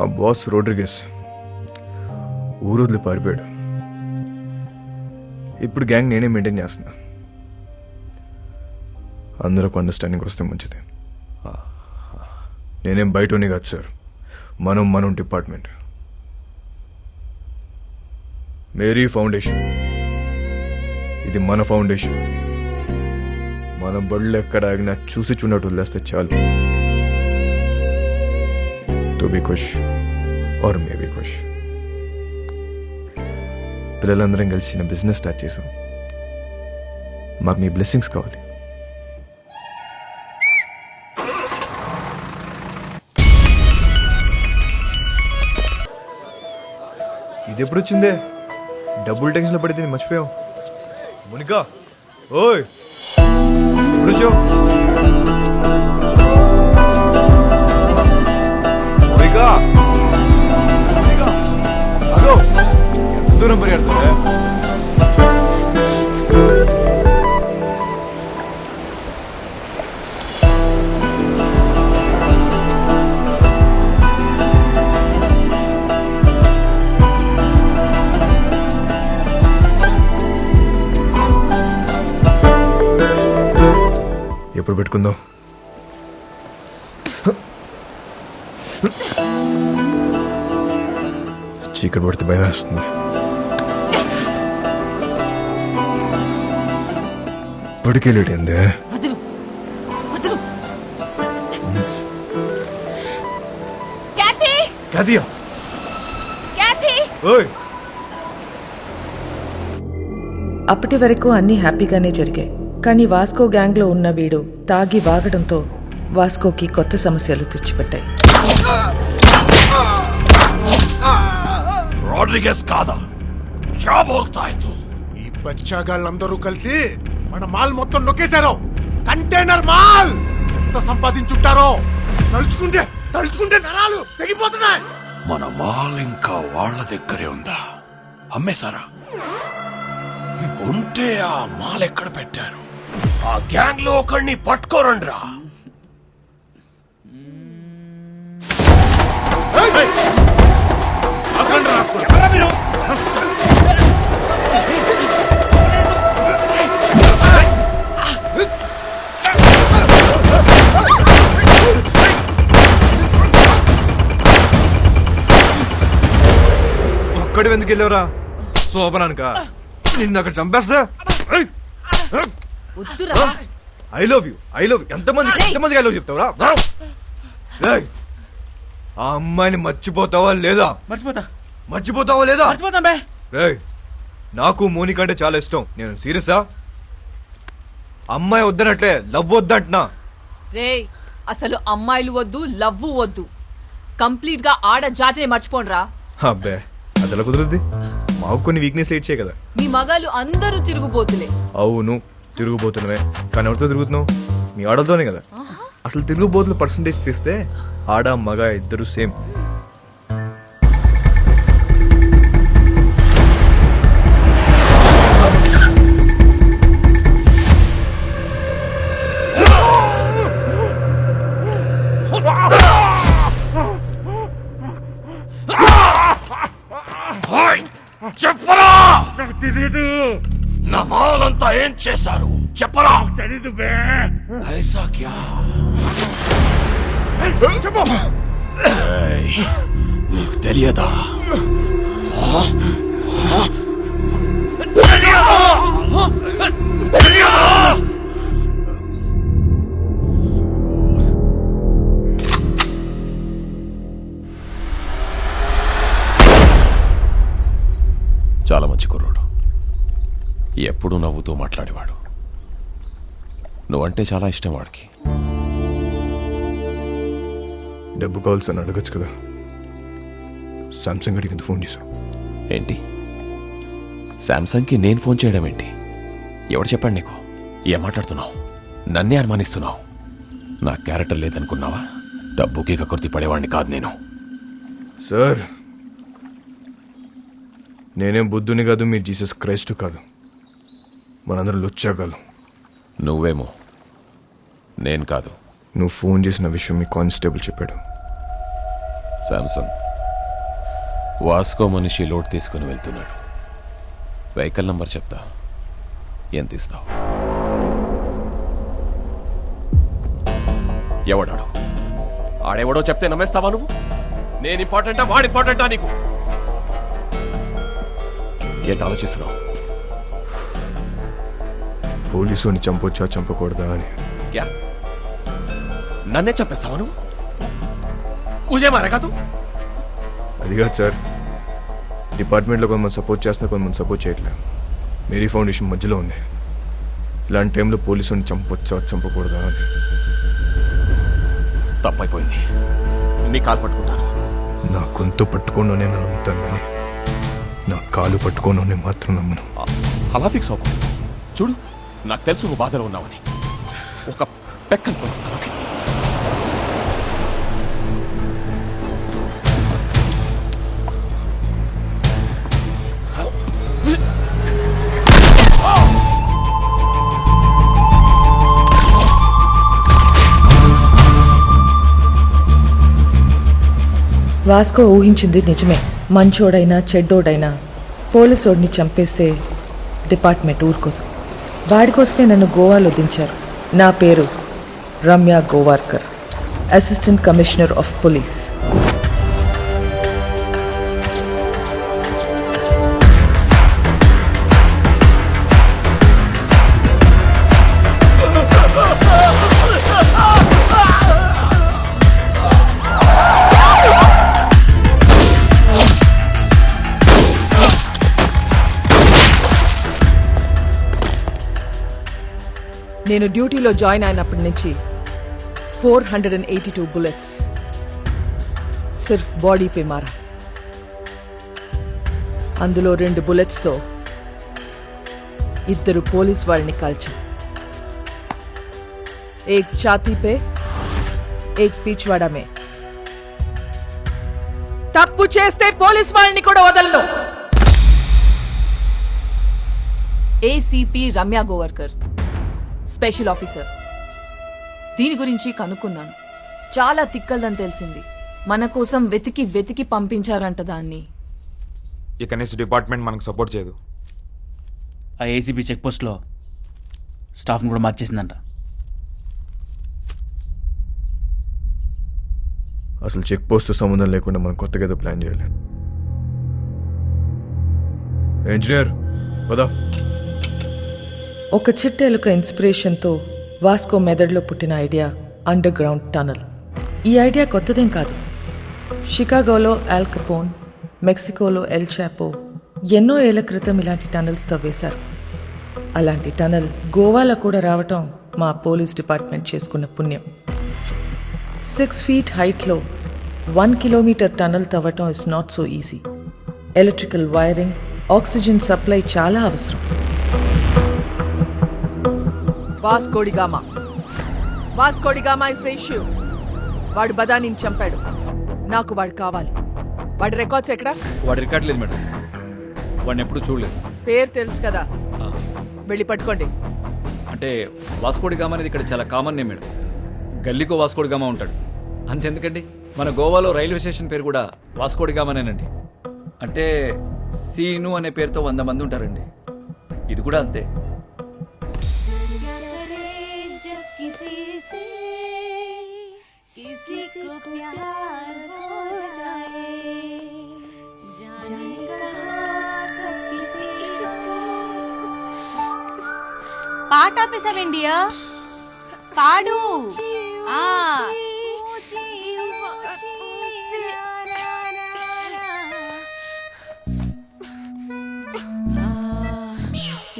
మా బాస్ రోడ్రిగస్ ఊరు వదిలి పారిపోయాడు. ఇప్పుడు గ్యాంగ్ నేనే మెయింటైన్ చేస్తున్నా. అందరూ ఒక అండర్స్టాండింగ్ వస్తే మంచిది. నేనేం బయటనే కాదు సార్, మనం డిపార్ట్మెంట్. మేరీ ఫౌండేషన్, ఇది మన ఫౌండేషన్. మన బళ్ళు ఎక్కడ ఆగినా చూసి చూడట్టు వదిలేస్తే చాలు. తో బి ఖుష్ ఆర్ మే బి ఖుష్. పిల్లలందరం కలిసి చిన్న బిజినెస్ స్టార్ట్ చేసాం. మాకు మీ బ్లెస్సింగ్స్ కావాలి. ఇది ఎప్పుడు వచ్చిందే? డబ్బులు టెన్షన్లో పడితే మర్చిపోయాం. మునికా ఓయ్ ఎప్పుడు వచ్చావు? మునికా హలో, ఎంత దూరం పరిగెడుతుందే? ఎప్పుడు పెట్టుకుందాం? చీకటి పడితే భయం వేస్తుంది. ఇప్పటికే లేట్ అయిందే. క్యాతియా ఓయ్. అప్పటి వరకు అన్నీ హ్యాపీగానే జరిగాయి. కానీ వాస్కో గ్యాంగ్లో ఉన్న వీడు తాగి వాగడంతో వాస్కోకి కొత్త సమస్యలు తెచ్చిపెట్టాయి. రోడ్రిగస్ కాదా? క్యా బోల్తా హై తూ? ఈ బచ్చాగాళ్ళందరూ కలిసి మన మాల్ మొత్తం నొక్కేశారు. కంటైనర్ మాల్ ఎంత సంపాదించుంటారో తలుచుకుంటే నరాలు తెగిపోతున్నాయి. మన మాల్ ఇంకా వాళ్ళ దగ్గరే ఉందా? అమ్మేశారా? ఉంటే ఆ మాల్ ఎక్కడ పెట్టారు? ఆ గ్యాంగ్ లో ఒకడిని పట్టుకోరండ్రా. ఒక్కడి ఎందుకు వెళ్ళావురా? శోభనానిక నిన్ను అక్కడ చంపేస్తా. ఐ లవ్ యూ ఎంతమందికి ఐ లవ్ చెప్తావురా? ఏయ్, ఆ అమ్మాయిని మర్చిపోతావా లేదా? మర్చిపోతావా లేదా? ఏయ్, నాకు మోనిక అంటే చాలా ఇష్టం. నేను సీరియసా? అమ్మాయి వద్దనట్లే, లవ్ వద్దంటున్నా. రే, అసలు అమ్మాయిలు వద్దు, లవ్ వద్దు. కంప్లీట్ గా ఆడ జాతిని మర్చిపోండ్రా. అబ్బే, అదెలా కుదురుద్ది? మాకు కొన్ని వీక్నెస్ లేట్ చేయ కదా. మీ మగాళ్ళు అందరూ తిరుగుబోతులే. అవును, తిరుగుబోతున్నవే. కానీ ఎవరితో తిరుగుతున్నావు? మీ ఆడలతోనే కదా. అసలు తిరుగుబోతుల పర్సంటేజ్ తీస్తే ఆడ మగ ఇద్దరు సేమ్. చెప్పరా, నా మాలంతా ఏం చేశారు చెప్పరా? ఐసా క్యా? ఏయ్, నీకు తెలియదా? చాలా మంచి కుర్రోడు, ఎప్పుడూ నవ్వుతూ మాట్లాడేవాడు. నువ్వంటే చాలా ఇష్టం వాడికి. డబ్బు కావాల్సి అని అడగచ్చు కదా. సామ్సంగ్ గడికి ఎంత ఫోన్ చేశావు? ఏంటి, శాంసంగ్కి నేను ఫోన్ చేయడం ఏంటి? ఎవరు చెప్పాడు నీకు? ఏం మాట్లాడుతున్నావు? నన్నే అనుమానిస్తున్నావు. నా క్యారెక్టర్ లేదనుకున్నావా? డబ్బుకి కకుర్తి పడేవాడిని కాదు నేను. సార్, నేనేం బుద్ధుని కాదు, మీరు జీసస్ క్రైస్ట్ కాదు. మనందరం లుచ్చాగాలు. నువ్వేమో, నేను కాదు. నువ్వు ఫోన్ చేసిన విషయం మీ కానిస్టేబుల్ చెప్పాడు. శాంసంగ్ వాస్కో మనిషి లోడ్ తీసుకుని వెళ్తున్నాడు. వెహికల్ నంబర్ చెప్తా, ఎంత ఇస్తావు? ఎవడాడు? ఆడెవడో చెప్తే నమ్మేస్తావా నువ్వు? నేను ఇంపార్టెంటా వాడు ఇంపార్టెంటా నీకు? ఏంటి ఆలోచిస్తున్నావు? పోలీసుని చంపొచ్చా చంపకూడదా అని. క్యా నన్నే చంపేస్తావా నువ్వు? ఊజే మారా కాదు. అది కాదు సార్, డిపార్ట్మెంట్లో కొంతమంది సపోర్ట్ చేస్తున్నా, కొంతమంది సపోర్ట్ చేయట్లేదు. మేరీ ఫౌండేషన్ మధ్యలో ఉంది. ఇలాంటి టైంలో పోలీసుని చంపొచ్చా చంపకూడదా అని. తప్పైపోయింది. నీ కాలు పట్టుకుంటాను. నా గొంతు పట్టుకోను నేను నమ్ముతాను, కానీ నా కాలు పట్టుకోను నేను మాత్రం నమ్మను. అలా ఫిక్స్ అవ్వకు. చూడు, నాకు తెలుసు నువ్వు బాధలో ఉన్నావని. ఒక పెక్కను కొనుస్తాను. వాస్కో ఊహించింది నిజమే. మంచోడైనా చెడ్డోడైనా పోలీసోడిని చంపేస్తే డిపార్ట్మెంట్ ఊరుకోదు. వాడి కోసమే నన్ను గోవాలో దించారు. నా పేరు Ramya Gowarkar, assistant commissioner of police. నేను డ్యూటీలో జాయిన్ అయినప్పటి నుంచి 482 బుల్లెట్స్ సిర్ఫ్ బాడీ పే మారా. అందులో 2 బుల్లెట్స్తో 2 పోలీస్ వాళ్ళని కాల్చా. ఏక్ ఛాతీ పే, ఏక్ పీచ్వాడా మే. తప్పు చేస్తే పోలీస్ వాళ్ళని కూడా వదలను. ACP Ramya Gowarkar, special officer. దీని గురించి కనుక్కున్నాను. చాలా తిక్కల్దని తెలిసింది. మన కోసం వెతికి వెతికి పంపించారంట దాన్ని. ఇక నుంచి డిపార్ట్మెంట్ మనకు సపోర్ట్ చేయదు. ఆ ఏసీబీ చెక్ పోస్ట్లో స్టాఫ్ని కూడా మార్చేసిందంట. అసలు చెక్ పోస్ట్ సంబంధం లేకుండా మనం కొత్తగా ఏదో ప్లాన్ చేయాలి. ఇంజనీర్ పదా. ఒక చిట్టెలుక ఇన్స్పిరేషన్తో వాస్కో మెదడులో పుట్టిన ఐడియా అండర్ గ్రౌండ్ టనల్. ఈ ఐడియా కొత్తదేం కాదు. షికాగోలో ఆల్ కపోన్, మెక్సికోలో ఎల్ చాపో ఎన్నో ఏళ్ల క్రితం ఇలాంటి టనల్స్ తవ్వేశారు. అలాంటి టనల్ గోవాలో కూడా రావటం మా పోలీస్ డిపార్ట్మెంట్ చేసుకున్న పుణ్యం. 6 feet హైట్లో 1 kilometer టనల్ తవ్వటం is not so easy. Electrical wiring, oxygen supply చాలా అవసరం. Vasco da Gama is the issue. వాడు బదానిని చంపాడు. నాకు వాడు కావాలి. వాడి రికార్డ్స్ ఎక్కడా? వాడి రికార్డ్ లేదు మేడం. వాడిని ఎప్పుడు చూడలేదు. పేరు తెలుసు కదా, వెళ్ళి పట్టుకోండి. అంటే వాస్కోడిగామా అనేది ఇక్కడ చాలా కామన్ నేమ్ మేడం. గల్లీకో వాస్కోడిగామా ఉంటాడు. అంతెందుకండి, మన గోవాలో రైల్వే స్టేషన్ పేరు కూడా వాస్కోడిగామానేనండి. అంటే సీను అనే పేరుతో 100 మంది ఉంటారండి. ఇది కూడా అంతే. పాట ఆపేసావేండియా? పాడు.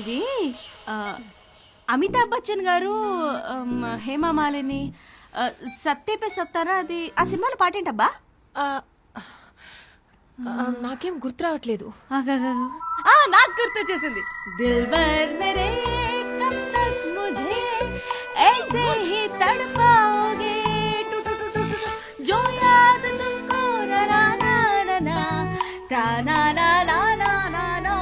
ఇది అమితాబ్ బచ్చన్ గారు, హేమా మాలిని, సత్యపే సత్తారా, అది ఆ సినిమాలో పాటేంటబ్బా? నాకేం గుర్తు రావట్లేదు. నాకు గుర్తు చేసింది. దిల్బర్ మేరే కబ్ తక్ ముझे ऐसे ही तड़पाओगे जो याद तुमको ना ना ना ना ता ना ना ना ना ना ना.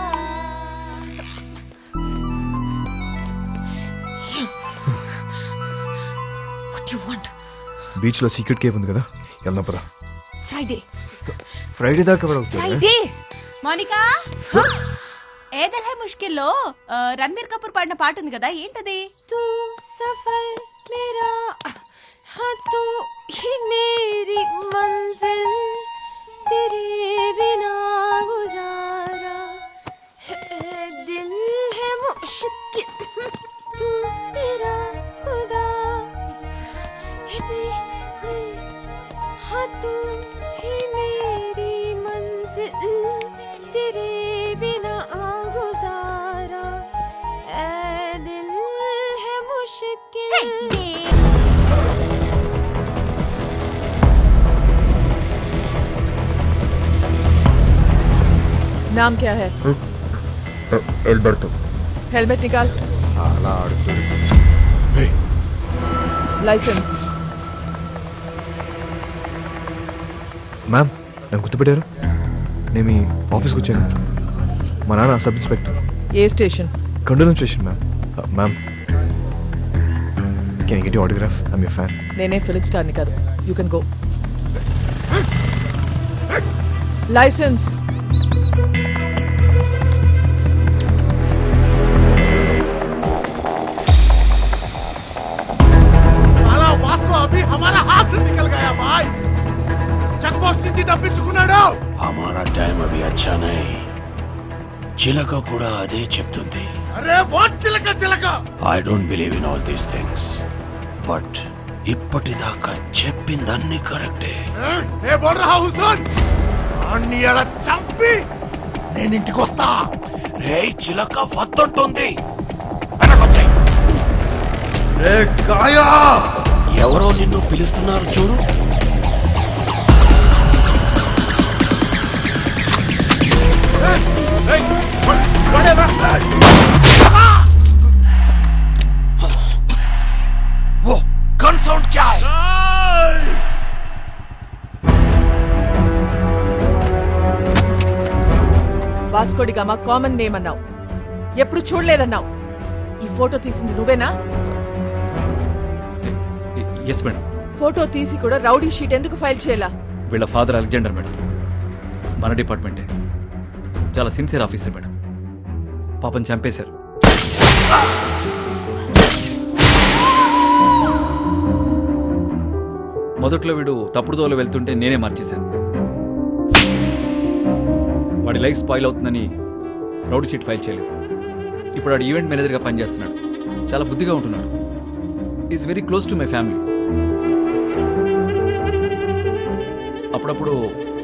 బీచ్లో సీక్రెట్ కేవ్ ఉంది కదా, వెళ్దాం పదా. ఫ్రైడే ఫ్రైడే దాకా ఎవరు అవుతారు ఫ్రైడే మోనికా ఏ దిల్ హై ముష్కిల్లో రణబీర్ కపూర్ పాడిన పాట ఉంది కదా, ఏంటది? తూ సఫర్ మేరా हाँ तू ही मेरी मंजिल तेरे बिना गुजारा है दिल है मुश्किल तू मेरा खुदा हाँ तू ही मेरी मंजिल तेरे बिना गुजारा है दिल है मुश्किल नाम क्या है? ఎల్బర్టో हेलमेट निकाल। అలా ఆడుతుంది लाइसेंस। మ్యామ్ నన్ను గుర్తుపెట్టారు? నేను మీ ఆఫీస్కి వచ్చాను. మా నాన్న సబ్ ఇన్స్పెక్టర్. ఏ station? Candolim station ma'am. Ma'am can get you autograph? I'm your fan. నేనే ఫిలిం స్టార్ని కాదు. You can go. लाइसेंस। साला वास्को अभी हमारा हाथ से निकल गया भाई. चेक पोस्ट నుంచి తప్పించుకున్నాడు. हमारा टाइम अभी अच्छा नहीं. చిలక కూడా అదే చెప్తుంది. అరే వాట్ చిలక చిలక. I don't believe in all these things. But ఇప్పటిదాకా చెప్పిందన్నీ కరెక్టే. ఏ బోల్ రహా హుసన్. అన్ని అలా చంపి నేను ఇంటికి వస్తా. రే చిలక వద్దంటుంది. వెనకొచ్చాయి. రే గాయా. ఎవరో నిన్ను పిలుస్తున్నారు చూడు. वो गन साउंड क्या है? వాస్కోడి గామా కామన్ నేమ్ అన్నావు, ఎప్పుడు చూడలేదన్నావు. ఈ ఫోటో తీసింది నువ్వేనా? Yes madam. ఫోటో తీసి కూడా రౌడీ షీట్ ఎందుకు ఫైల్ చేయాలా? వీళ్ళ ఫాదర్ అలెగ్జాండర్ మేడం. మన డిపార్ట్మెంటే. చాలా సిన్సియర్ ఆఫీసర్ మేడం. పాపం చంపేశారు. మొదట్లో వీడు తప్పుడు దోవలో వెళ్తుంటే నేనే మార్చేశాను. వాడి లైఫ్ స్పాయిల్ అవుతుందని రౌడీ షీట్ ఫైల్ చేయలేదు. ఇప్పుడు వాడు ఈవెంట్ మేనేజర్గా పనిచేస్తున్నాడు. చాలా బుద్ధిగా ఉంటున్నాడు. Is very close to my family. అప్పుడప్పుడు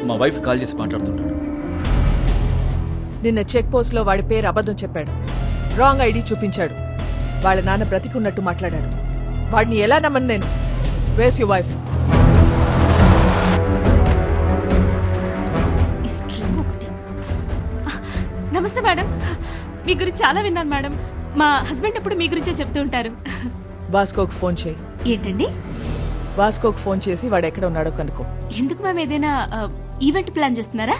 మా వైఫ్ కాల్ చేసి మాట్లాడుతుంటాడు. నిన్న చెక్ పోస్ట్ లో వాడి పేరు అబద్ధం చెప్పాడు. రాంగ్ ఐడి చూపించాడు. వాళ్ళ నాన్న బ్రతికున్నట్టు మాట్లాడాడు. వాడిని ఎలా నమ్మను నేను? వేస్ యు వైఫ్? నమస్తే మేడం. మీ గురించి చాలా విన్నాను మేడం. మా హస్బెండ్ ఎప్పుడు మీ గురించే చెప్తూ ఉంటారు. వాస్కోకు ఫోన్ చేయి. ఏంటండి? వాస్కోకు ఫోన్ చేసి వాడు ఎక్కడ ఉన్నాడో కనుక్కో. ఎందుకు మేము ఏదైనా ఈవెంట్ ప్లాన్ చేస్తున్నారా?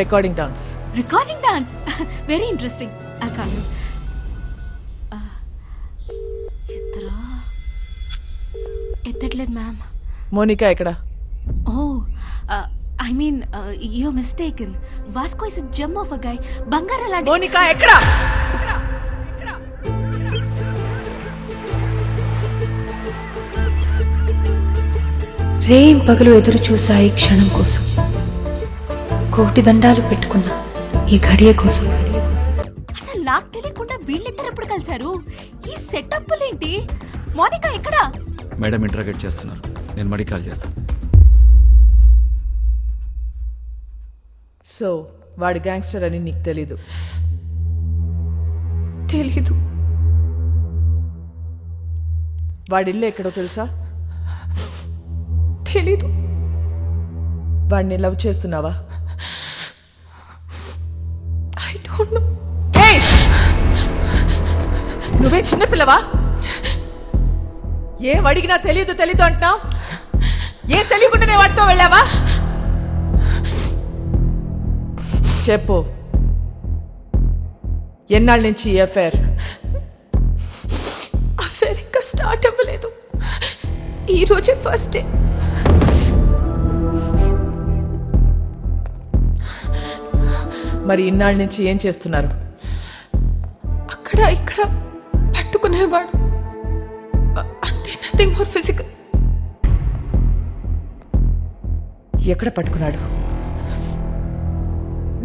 Recording dance. Recording dance very interesting. కాదు ఎత్తట్లేదు మ్యామ్. మోనికా ఎక్కడ? Oh I mean you mistaken. Vasco is a gem of a guy. బంగారం లాంటి. మోనికా ఎక్కడ? రేం పగలు ఎదురు చూశాయి క్షణం కోసం. కోటి దండాలు పెట్టుకున్నా ఈ ఘడియ కోసం. అసలు నాకు తెలియకుండా వీళ్ళిద్దరు ఎప్పుడు కలిశారు? ఈ సెటప్లేంటి? మోనికా ఎక్కడ? మేడం ఇంటరాగేట్ చేస్తున్నారు. నేను మడి కాల్ చేస్తాను. సో వాడు గ్యాంగ్స్టర్ అని నీకు తెలీదు? తెలీదు. వాడిల్లు ఎక్కడో తెలుసా? తెలీదు. వాడిని లవ్ చేస్తున్నావా? I don't know. నువ్వే చిన్నపిల్లవా? ఏం అడిగినా తెలీదు తెలీదు అంటున్నావు. ఏం తెలియకుండానే వాడితో వెళ్ళావా? చెప్పు, ఎన్నాళ్ళ నుంచి ఈ అఫైర్? అఫైర్ ఇంకా స్టార్ట్ అవ్వలేదు. ఈ రోజే ఫస్ట్ డే. మరి ఇన్నాళ్ళ నుంచి ఏం చేస్తున్నారు? అక్కడ ఇక్కడ పట్టుకునేవాడు, అంతే, నథింగ్ మోర్ ఫిజికల్. ఎక్కడ పట్టుకున్నాడు?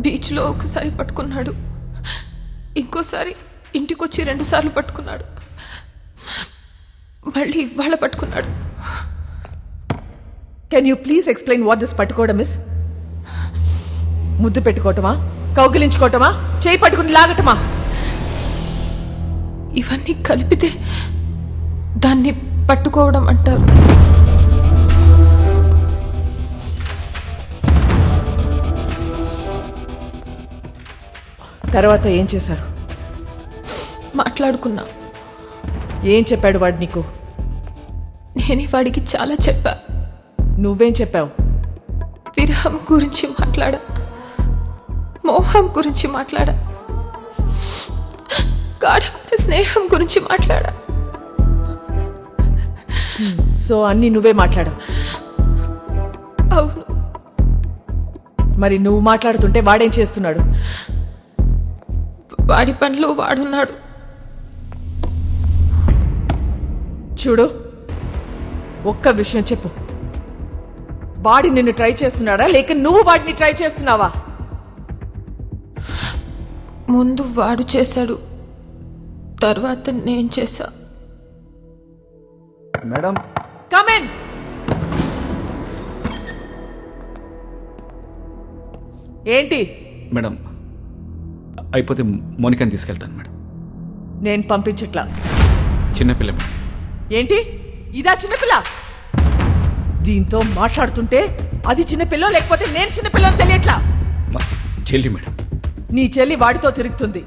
బీచ్లో ఒకసారి పట్టుకున్నాడు, ఇంకోసారి ఇంటికొచ్చి 2 సార్లు పట్టుకున్నాడు, మళ్ళీ ఇవాళ పట్టుకున్నాడు. Can you please explain what this పట్టుకోవడం ఇస్? ముద్దు పెట్టుకోవటమా, కౌగిలించుకోవటమా, చేయి పట్టుకుని లాగటమా? ఇవన్నీ కలిపితే దాన్ని పట్టుకోవడం అంటారు. తర్వాత ఏం చేశారు? మాట్లాడుకున్నా. ఏం చెప్పాడు వాడు నీకు? నేనే వాడికి చాలా చెప్పా. నువ్వేం చెప్పావు? విరహం గురించి మాట్లాడా, మోహం గురించి మాట్లాడా, గాఢమైన స్నేహం గురించి మాట్లాడా. సో అన్ని నువ్వే మాట్లాడావు? అవును. మరి నువ్వు మాట్లాడుతుంటే వాడేం చేస్తున్నాడు? వాడి పనిలో వాడున్నాడు. చూడు, ఒక్క విషయం చెప్పు, వాడి నిన్ను ట్రై చేస్తున్నాడా లేక నువ్వు వాడిని ట్రై చేస్తున్నావా? ముందు వాడు చేశాడు, తర్వాత నేను చేశా. Madam, come in. ఏంటి? మేడం, అయిపోతే మోనికాని తీసుకెళ్తాను మేడం. నేను పంపించట్లా. చిన్నపిల్ల మేడం. ఏంటి ఇదా చిన్నపిల్ల? దీంతో మాట్లాడుతుంటే అది చిన్నపిల్ల లేకపోతే నేను చిన్నపిల్లని తెలియట్లా. మా చెల్లి మేడం. నీ చెల్లి వాడితో తిరుగుతుంది,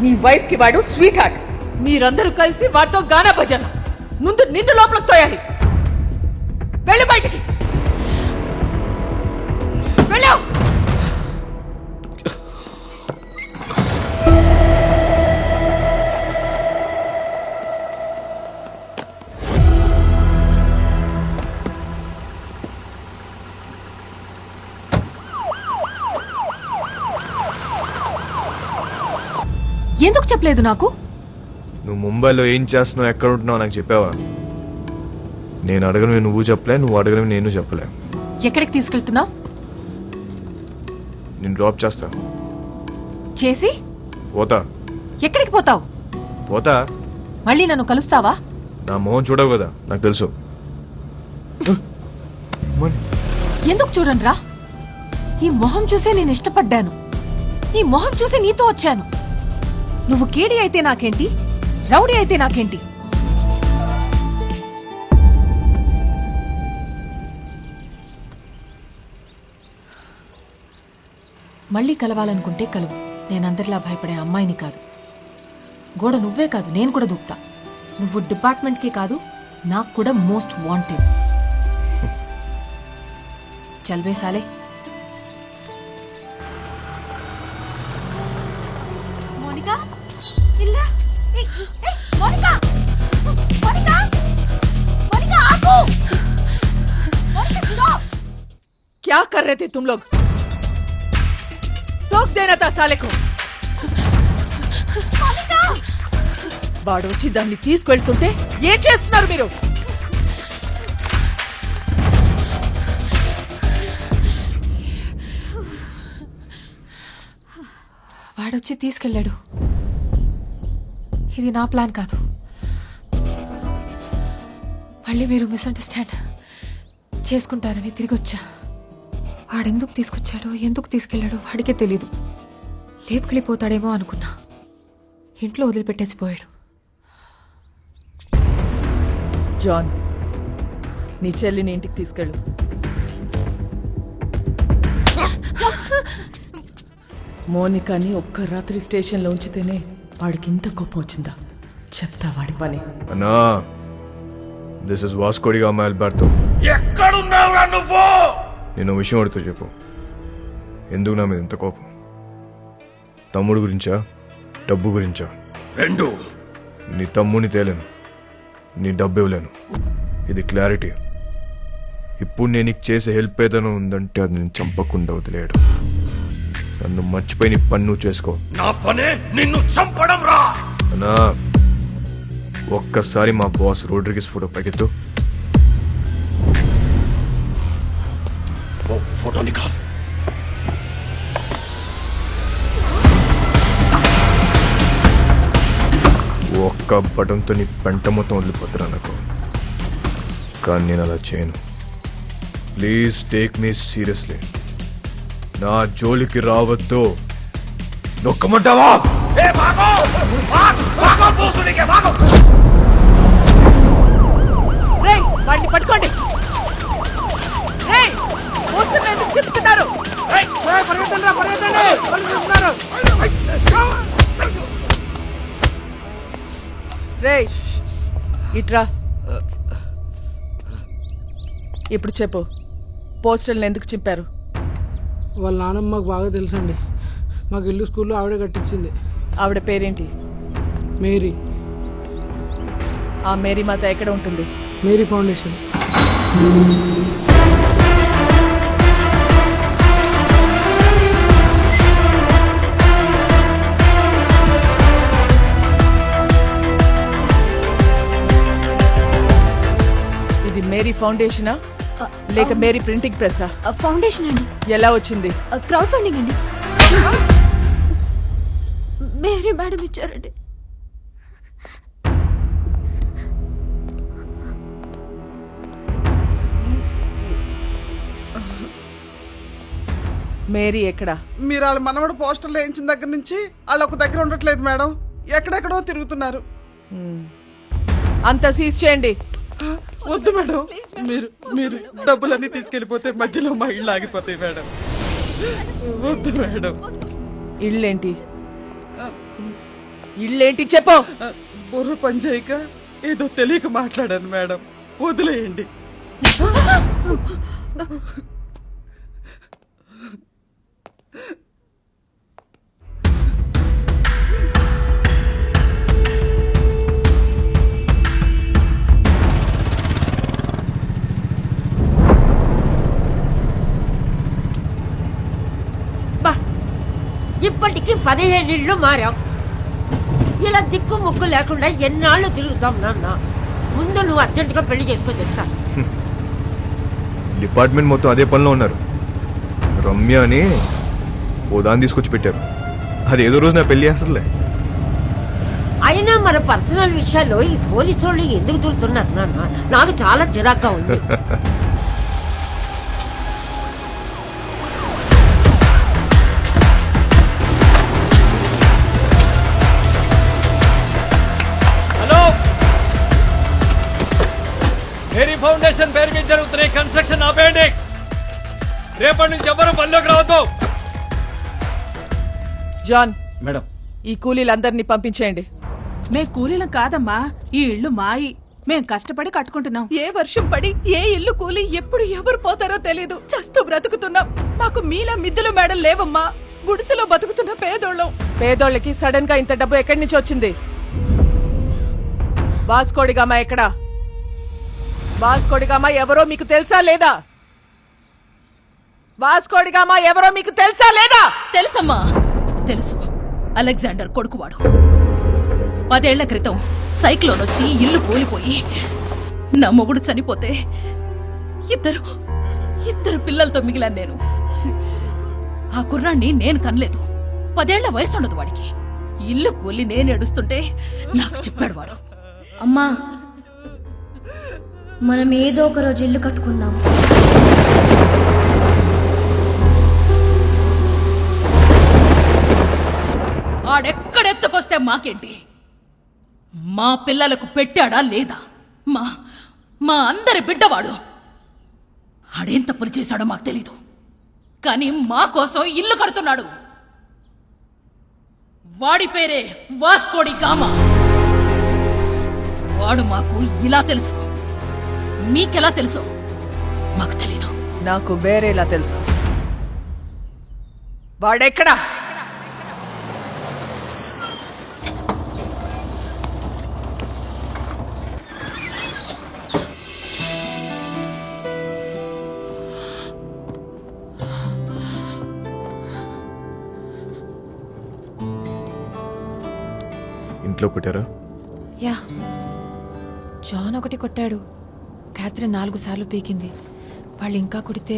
నీ వైఫ్ కి వాడు స్వీట్ హార్ట్. మీరందరూ కలిసి వాడితో గానా భజన. ముందు నిన్ను లోపలికి తోయాలి. వెళ్ళి బయటికి వెళ్ళావు. ఎందుకు చెప్పలేదు నాకు? నువ్వు ముంబైలో ఏం చేస్తున్నావు, ఎక్కడ ఉంటున్నావు నాకు చెప్పావా? నేను అడగను నువ్వు చెప్పలే, నువ్వు అడగను నేను చెప్పలే. ఎక్కడికి తీసుకెళ్తున్నావు? నేను డ్రాప్ చేస్తా. చేసి పోతా. ఎక్కడికి పోతావు? పోతా. మళ్ళీ నన్ను కలుస్తావా? నా మొహం చూడవు కదా, నాకు తెలుసు. ఎందుకు చూడండి రా, ఈ మొహం చూసే నేను ఇష్టపడ్డాను, ఈ మొహం చూసి నీతో వచ్చాను. నువ్వు కేడి అయితే నాకేంటి, రౌడీ అయితే నాకేంటి? మళ్ళీ కలవాలనుకుంటే కలువు. నేనందరిలా భయపడే అమ్మాయిని కాదు. గోడ నువ్వే కాదు, నేను కూడా దూకుతా. నువ్వు డిపార్ట్మెంట్కే కాదు, నాకు కూడా మోస్ట్ వాంటెడ్. చల్వే సాలే. మోనికా, ఇల్లా. మోనికా, మోనికా, మోనికా ఆగు. మోనికా స్టాప్. क्या कर रहे थे तुम लोग? टोक देना था साले को. వాడు వచ్చి దాన్ని తీసుకెళ్తుంటే ఏం చేస్తున్నారు మీరు? వాడొచ్చి తీసుకెళ్ళాడు. ఇది నా ప్లాన్ కాదు. మళ్ళీ మీరు మిస్అండర్స్టాండ్ చేసుకుంటారని తిరిగి వచ్చా. వాడెందుకు తీసుకొచ్చాడో, ఎందుకు తీసుకెళ్లాడో వాడికే తెలీదు. లేపుకెళ్ళిపోతాడేమో అనుకున్నా. ఇంట్లో వదిలిపెట్టేసిపోయాడు. జాన్, నీ చెల్లిని ఇంటికి తీసుకెళ్ళు. మోనికాని ఒక్క రాత్రి స్టేషన్లో ఉంచితేనే వాడికి ఇంత కోపం వచ్చిందా? చెప్తా వాడి పని. అన్నా, this is Vasco da Gama Alberto. ఎక్కడున్నావురా నువ్వు? నేను విషయం అడుగుతూ చెప్పు, ఎందుకు నా మీద ఇంత కోపం? తమ్ముడు గురించా, డబ్బు గురించా? రెండు. నీ తమ్ముని తేలేను, నీ డబ్బు ఇవ్వలేను. ఇది క్లారిటీ. ఇప్పుడు నేను నీకు చేసే హెల్ప్ ఏదైనా ఉందంటే అది నేను చంపకుండా వదిలేయడు. నన్ను మర్చిపోయి నీ పని నువ్వు చేసుకో. నా పనే నిన్ను చంపడం రా. అన్నా ఒక్కసారి మా బాస్ రోడ్రిగిస్ ఫోటో పైకెత్తు. ఓ ఫోటో నికాల్. ఒక్క బటన్తో నీ పెంట మొత్తం వదిలిపోతురా నాకు. కానీ నేను అలా చేయను. Please take me seriously. నా జోలికి రావద్దు. నొక్కమంటావా? వాడిని పట్టుకోండి. చెప్తున్నారు రే ఇట్రా. ఇప్పుడు చెప్పు, పోస్టర్లను ఎందుకు చింపారు? వాళ్ళ నాన్నమ్మ మాకు బాగా తెలుసండి. మాకు ఇల్లు స్కూల్లో ఆవిడే కట్టించింది. ఆవిడ పేరేంటి? మేరీ. ఆ మేరీ మాత ఎక్కడ ఉంటుంది? Mary foundation. ఇది మేరీ ఫౌండేషనా లేక మేరీ ప్రింటింగ్ ప్రెస్సా? ఫౌండేషన్ అండి. ఎలా వచ్చింది? క్రౌడ్ ఫండింగ్ అండి. మేరీ మేడం ఇచ్చారండి. మేరీ ఎక్కడా? మీరు వాళ్ళ మనవడు పోస్టర్లు వేయించిన దగ్గర నుంచి వాళ్ళు ఒక దగ్గర ఉండట్లేదు మేడం. ఎక్కడెక్కడో తిరుగుతున్నారు. అంతా సీజ్ చేయండి. వద్దు మేడం, మీరు మీరు డబ్బులన్నీ తీసుకెళ్ళిపోతే మధ్యలో మా ఇళ్ళు ఆగిపోతాయి మేడం. వద్దు మేడం. ఇళ్ళేంటి? ఇళ్ళేంటి చెప్పు. బుర్ర పనిచేయక ఏదో తెలియక మాట్లాడాను మేడం. వదిలేయండి. ఇప్పటికి 15 ఇళ్ళు మారాం. ఇలా దిక్కు ముక్కు లేకుండా ఎన్నాళ్ళు తిరుగుతాం నాన్న. ముందు నువ్వు అర్జెంటుగా పెళ్లి చేసుకొని చెప్తా. డిపార్ట్మెంట్ మొత్తం అదే పనిలో ఉన్నారు. రమ్య అని ఓ దాన్ని తీసుకొచ్చి పెట్టారు. అది ఏదో రోజు నా పెళ్లి చేస్తుందిలే. అయినా మన పర్సనల్ విషయాల్లో ఈ పోలీసు వాళ్ళు ఎందుకు తిరుగుతున్నారు నాన్న? నాకు చాలా చిరాగ్గా ఉంది. మేరీ ఫౌండేషన్ పేరు మీద జరుగుతున్న కన్స్ట్రక్షన్ ఆపేయండి. రేపటి నుంచి ఎవరు పనిలోకి రావద్దు. జాన్ మేడం, ఈ కూలీలందరినీ పంపించేయండి. మే కూలీలం కాదమ్మా, ఈ ఇల్లు మాయి. మేం కష్టపడి కట్టుకుంటున్నాం. ఏ వర్షం పడి ఏ ఇల్లు కూలి ఎప్పుడు ఎవరు పోతారో తెలీదు. చస్తూ బ్రతుకుతున్నాం. మాకు మీలా మిద్దులు మేడం లేవమ్మా. గుడిసెలో బతుకుతున్న పేదోళ్ళం. పేదోళ్ళకి సడన్ గా ఇంత డబ్బు ఎక్కడి నుంచి వచ్చింది? వాస్కోడిగామా ఎక్కడా? వాస్కోడిగామా ఎవరో మీకు తెలుసా లేదా? వాస్కోడిగామా ఎవరో మీకు తెలుసా లేదా? తెలుసమ్మా, తెలుసు. అలెగ్జాండర్ కొడుకువాడు. 10 ఏళ్ల క్రితం సైక్లోన్ వచ్చి ఇల్లు కూలిపోయి నా మొగుడు చనిపోతే ఇద్దరు పిల్లలతో మిగిలాను నేను. ఆ కుర్రాన్ని నేను కనలేదు. 10 ఏళ్ల వయసు ఉండదు వాడికి. ఇల్లు కూలి నేను ఏడుస్తుంటే నాకు చెప్పాడు వాడు, అమ్మా మనం ఏదో ఒక రోజు ఇల్లు కట్టుకుందాం. ఆడెక్కడెత్తుకొస్తే మాకేంటి? మా పిల్లలకు పెట్టాడా లేదా? మా అందరి బిడ్డవాడు. ఆడేం తప్పులు చేశాడో మాకు తెలీదు, కానీ మా కోసం ఇల్లు కడుతున్నాడు. వాడి పేరే వాస్కోడి గామా. వాడు మాకు ఇలా తెలుసు. మీకెలా తెలుసు? మాకు తెలీదు. నాకు వేరేలా తెలుసు. వాడెక్కడా? ఇంట్లో కొట్టారా? యా, జాన్ ఒకటి కొట్టాడు, క్యాథరిన్ 4 సార్లు పీకింది. వాళ్ళు ఇంకా కొడితే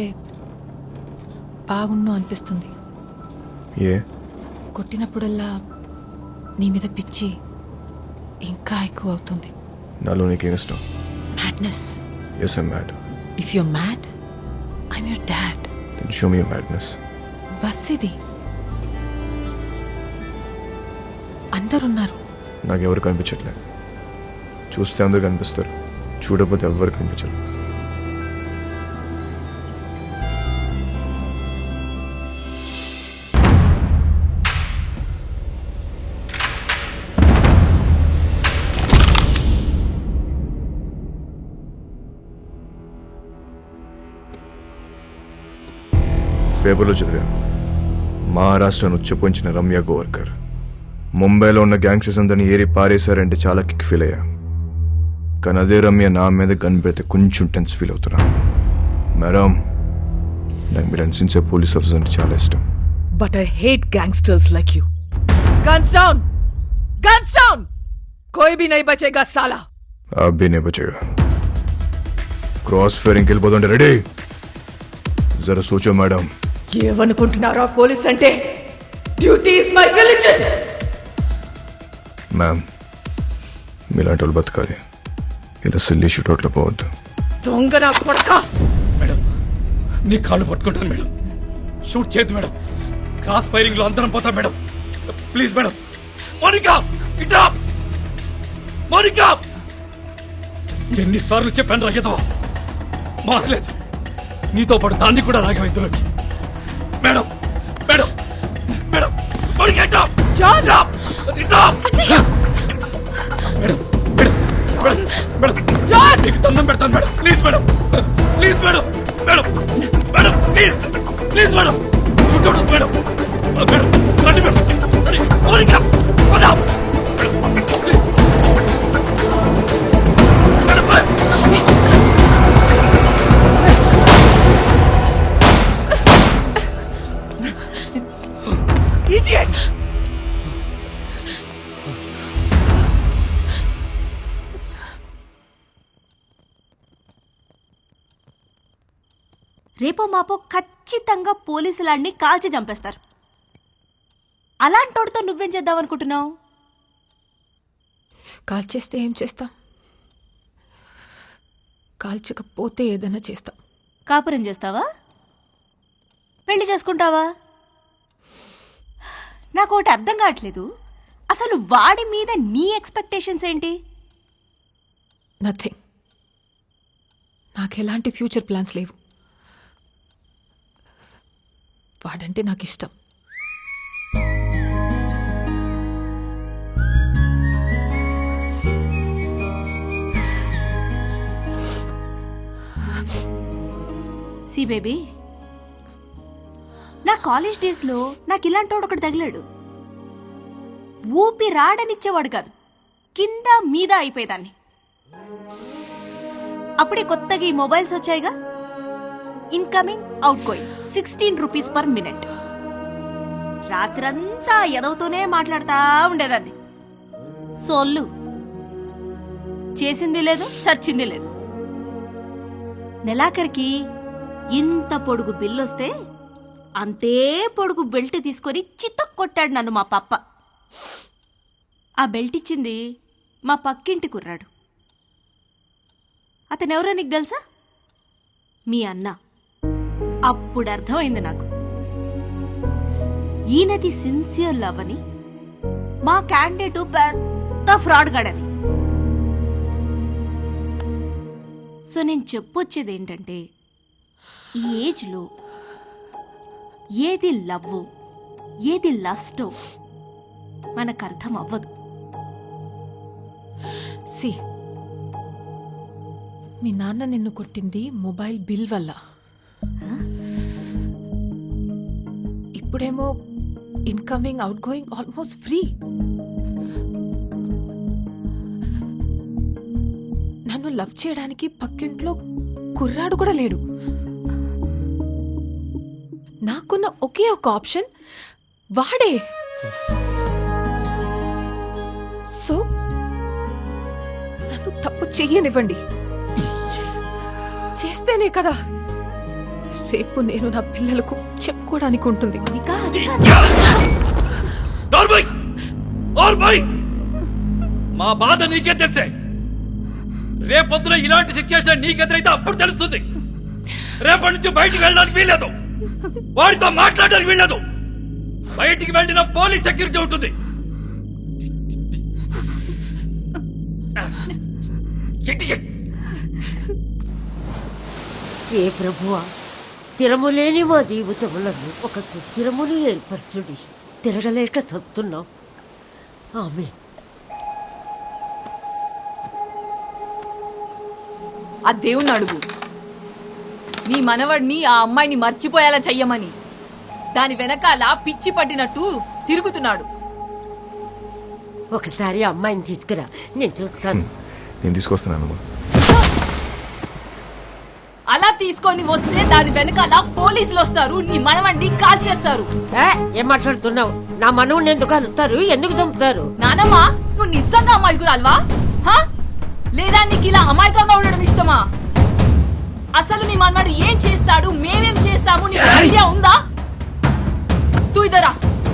బాగుండు అనిపిస్తుంది. ఏ? కొట్టినప్పుడల్లా నీ మీద పిచ్చి ఇంకా ఎక్కువ అవుతుంది. నాలో నీకేం ఇష్టం? Madness. Yes, I'm mad. If you're mad, I'm your dad. Then show me your madness. బస్ ఇది, అందరున్నారు. నాకెవరు కనిపించట్లేదు. చూస్తే అందరు కనిపిస్తారు, చూడకపోతే ఎవ్వరు కనిపించరు. పేపర్లో చదివాను, మహారాష్ట్రను ఉచ్చపోంచిన రమ్య గోవర్కర్ ముంబైలో ఉన్న గ్యాంగ్స్టర్స్ అందరినీ ఏరి పారేశారంటే చాలా కిక్ ఫీల్ అయ్యా. కానీ అదే రమ్య నా మీద గన్ పెడితే కొంచెం టెన్స్ ఫీల్ అవుతున్నా. మేడం, నాకు మీరు సిన్సియర్ పోలీస్ ఆఫీసర్ అంటే చాలా ఇష్టం. But I hate gangsters like you. Guns down! Guns down! కోయి భీ నహీ బచేగా సాలా. आप भी नहीं बचेगा. క్రాస్ ఫైరింగ్కి వెళ్ళిపోతుంటే రెడీ. జరా సోచో మేడం. ఏమనుకుంటున్నారా పోలీస్ అంటే? Duty is my religion. Ma'am, మీలాంటి వాళ్ళు బతకాలి, ఇలా సిల్లీ షూట్అవుట్లో పోవద్దు. దొంగ నా కొడక! మేడం, నీ కాళ్ళు పట్టుకుంటాను మేడం. షూట్ చేయదు మేడం. క్రాస్ ఫైరింగ్ లో అందరం పోతాం మేడం. Please madam. మోనికా, ఇట్రా! మోనికా! ఎన్నిసార్లు చెప్పాను రాగేదవా, మారలేదు. నీతో పాటు దాన్ని కూడా రాగం ఇందులోకి. మేడం, మేడం, మేడం, మోనికా ఇట్రా! ఇట్రా! ఇట్రా! మేడం, మేడం, మేడం, మేడం, నీకు దండం పెడతాను madam. Please madam, please madam, madam, madam, please, please madam. చూడదు మేడం, మేడం, రండి madam. Monica, madam, please. Idiot! రేపో మాపో ఖచ్చితంగా పోలీసులాడిని కాల్చి చంపేస్తారు. అలాంటోడితో నువ్వేం చేద్దాం అనుకుంటున్నావు? కాల్చేస్తే ఏం చేస్తాం? కాల్చకపోతే ఏదైనా చేస్తాం. కాపురం చేస్తావా? పెళ్లి చేసుకుంటావా? నాకు ఒకటి అర్థం కావట్లేదు, అసలు వాడి మీద నీ ఎక్స్పెక్టేషన్స్ ఏంటి? నథింగ్. నాకు ఎలాంటి ఫ్యూచర్ ప్లాన్స్ లేవు. వాడంటే నాకు ఇష్టం. సి బేబీ, నా కాలేజ్ డేస్లో నాకు ఇలాంటోడు ఒకటి తగిలాడు. ఊపి రాడనిచ్చేవాడు కాదు, కింద మీద అయిపోయేదాన్ని. అప్పుడే కొత్తగా ఈ మొబైల్స్ వచ్చాయిగా, incoming outgoing 16 rupees per minute. రాత్రంతా ఎదవుతూనే మాట్లాడుతూ ఉండేదాన్ని. సోళ్ళు చేసింది లేదు, చచ్చింది లేదు. నెలాఖరికి ఇంత పొడుగు బిల్లొస్తే అంతే పొడుగు బెల్ట్ తీసుకొని చితక్ కొట్టాడు నన్ను మా పప్ప. ఆ బెల్ట్ ఇచ్చింది మా పక్కింటి కుర్రాడు. అతనెవరో నీకు తెలుసా? మీ అన్న. అప్పుడు అర్థమైంది నాకు, ఈయనది సిన్సియర్ లవ్ అని, మా క్యాండిడేటు పెద్ద ఫ్రాడ్ గాడని. సో నేను చెప్పొచ్చేది ఏంటంటే, ఈ ఏజ్లో ఏది లవ్వో ఏది లస్టో మనకు అర్థం అవ్వదు. సి, మీ నాన్న నిన్ను కొట్టింది మొబైల్ బిల్ వల్ల. ఇప్పుడేమో incoming out going almost free. నన్ను లవ్ చేయడానికి పక్కింట్లో కుర్రాడు కూడా లేడు. నాకున్న ఒకే ఒక ఆప్షన్ వాడే. సో తప్పు చెయ్యనివ్వండి. చేస్తేనే కదా రేపు నేను నా పిల్లలకు చెప్పుకోవడానికి ఉంటుంది. మా బాధ నీకే తెలిసే. రేపొద్దున ఇలాంటి సిచ్యువేషన్ నీకెదురైతే అప్పుడు తెలుస్తుంది. రేపటి నుంచి బయటికి వెళ్ళడానికి వీల్లేదు, వాడితో మాట్లాడడానికి వీల్లేదు. బయటికి వెళ్ళిన పోలీస్ సెక్యూరిటీ ఉంటుంది. ఏ ప్రభువా, స్థిరములేని మా జీవితములను ఒక సుస్థిరమును ఏర్పరచుడి. తిరగలేక చస్తున్నాం. ఆమె ఆ దేవుణ్ణి అడుగు, నీ మనవడిని ఆ అమ్మాయిని మర్చిపోయేలా చెయ్యమని. దాని వెనకాల పిచ్చి పట్టినట్టు తిరుగుతున్నాడు. ఒకసారి అమ్మాయిని తీసుకురా, నేను చూస్తాను. నేను తీసుకొస్తున్నానమ్మా. అలా తీసుకొని వస్తే దాని వెనకాల పోలీసులు వస్తారు, నీ మనవడిని కాల్ చేస్తారు. ఏం మాట్లాడుతున్నావు? నా మనవుని ఎందుకు కలుస్తారు? ఎందుకు చంపుతారు? నానమ్మా, నువ్వు నిజంగా అమాయకురాల్వా? లేదా నీకు ఇలా అమాయకంగా ఉండడం ఇష్టమా? అసలు నీ మనవాడు ఏం చేస్తాడు, మేమేం చేస్తాము, నీకు ఐడియా ఉందా? तू इधर आ,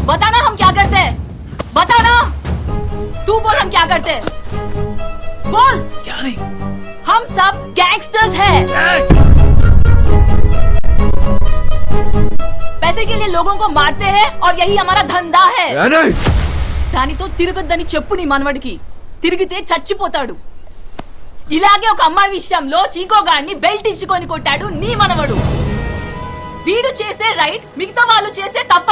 बताना हम क्या करते हैं, बताना. तू बोल हम क्या करते हैं, बोल. क्या नहीं, हम सब गैंगस्टर्स हैं. पैसे के लिए लोगों को मारते हैं और यही हमारा धंधा है. దానితో తిరగొద్దని చెప్పు నీ మనవడికి. తిరిగితే చచ్చిపోతాడు. ఇలాగే ఒక అమ్మాయి విషయంలో చీకోగాన్ని బెల్ట్ ఇచ్చుకొని కొట్టాడు నీ మనవడు. వీడు చేస్తే రైట్, మిగతా వాళ్ళు చేస్తే తప్ప?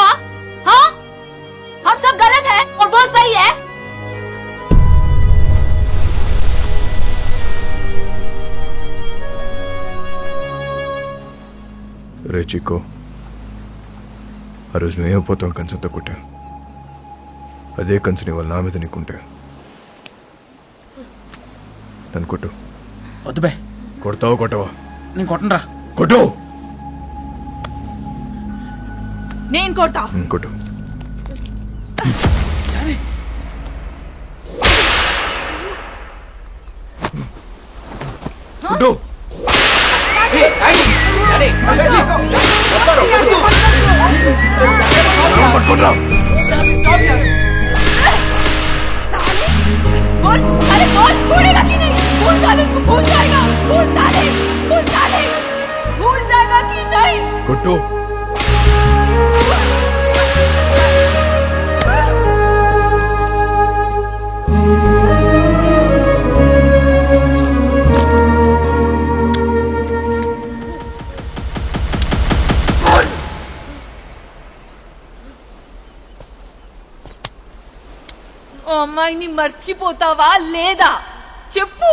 हम सब गलत है और वो सही है. రే చిక్కో, ఆ రోజు నువ్వేమైపోతావు కంచంతో కొట్టా. అదే కంచెని వాళ్ళ నా మీద నీకుంటే నన్ను కొట్టు. వద్దు బే. కొడతావా కొట్టవా? నేను కొట్టనరా. కొట్టు. నేను కొడతా. కొట్టు. కొట్టు. పట్టుకోరా. बोल, अरे बोल, छोड़ेगा कि नहीं? भूल डाले उसको, भूल जाएगा. भूल डाले, भूल डाले, भूल जाएगा कि नहीं? కొట్టు. అమ్మాయిని మర్చిపోతావా లేదా చెప్పు.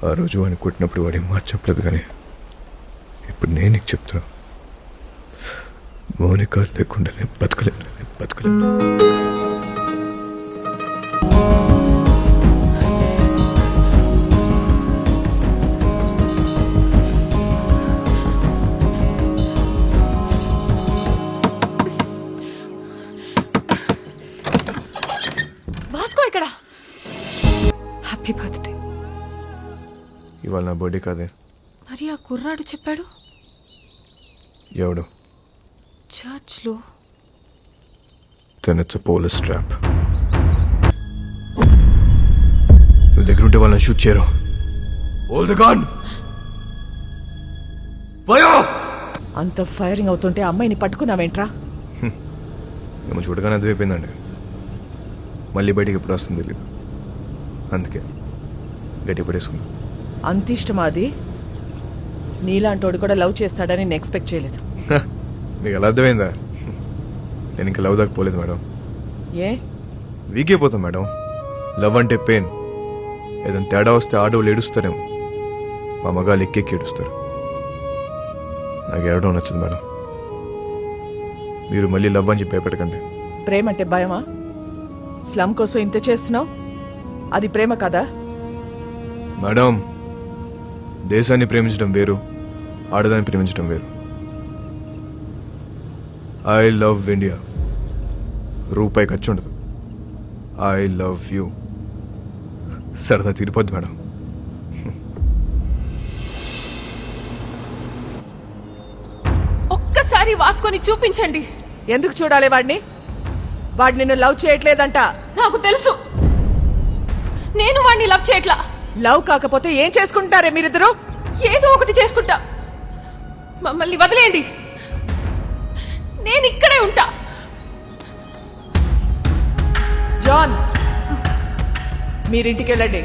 ఆ రోజు వాడిని కొట్టినప్పుడు వాడేం మాట చెప్పలేదు, కానీ ఇప్పుడు నేను నీకు చెప్తున్నా, మౌనిక లేకుండా నేను బతకలేను. వాస్కో ఇక్కడ. Happy birthday. ఇవాళ నా బర్త్డే కాదే. మరి ఆ కుర్రాడు చెప్పాడు. ఎవడు? చర్చ్ లో. Then it's a police trap. నువ్వు దగ్గర ఉంటే వాళ్ళని షూట్ చేయరు. Hold the gun. Fire! అంత ఫైరింగ్ అవుతుంటే అమ్మాయిని పట్టుకున్నావేంట్రా? మేము చూడగానే అర్థమైపోయిందండి. మళ్ళీ బయటికి ఎప్పుడు వస్తుంది తెలీదు, అందుకే గట్టి పడేసుకున్నా. అంత ఇష్టమా అది? నీలాంటోడు కూడా లవ్ చేస్తాడని నేను ఎక్స్పెక్ట్ చేయలేదు. మీకు ఎలా అర్థమైందా? నేను ఇంకా లవ్ దాకా పోలేదు మేడం. ఏ? వీక్ అయిపోతాం మేడం. లవ్ అంటే పెయిన్. ఏదైనా తేడా వస్తే ఆడవాళ్ళు ఏడుస్తారేమో, మా మగాళ్ళు ఎక్కెక్కి ఏడుస్తారు. నాకు ఏడవడం నచ్చదు మేడం. మీరు మళ్ళీ లవ్ అని చెప్పి భయపెట్టకండి. ప్రేమ అంటే భయమా? స్లమ్ కోసం ఇంత చేస్తున్నావు, అది ప్రేమ కదా? మేడం, దేశాన్ని ప్రేమించడం వేరు, ఆడదాన్ని ప్రేమించడం వేరు. I love India. రూపాయి ఖర్చు ఉండదు. I love you. సరదా తీరిపోద్ది మేడం. ఒక్కసారి వాసుకొని చూపించండి. ఎందుకు చూడాలి వాడిని? వాడు నిన్ను లవ్ చేయట్లేదంట. నాకు తెలుసు, నేను వాడిని లవ్ చేయట్లా. లవ్ కాకపోతే ఏం చేసుకుంటారే మీరిద్దరు? ఏదో ఒకటి చేసుకుంటా. మమ్మల్ని వదిలేయండి, నేను ఇక్కడే ఉంటా. జాన్, మీరింటికి వెళ్ళండి.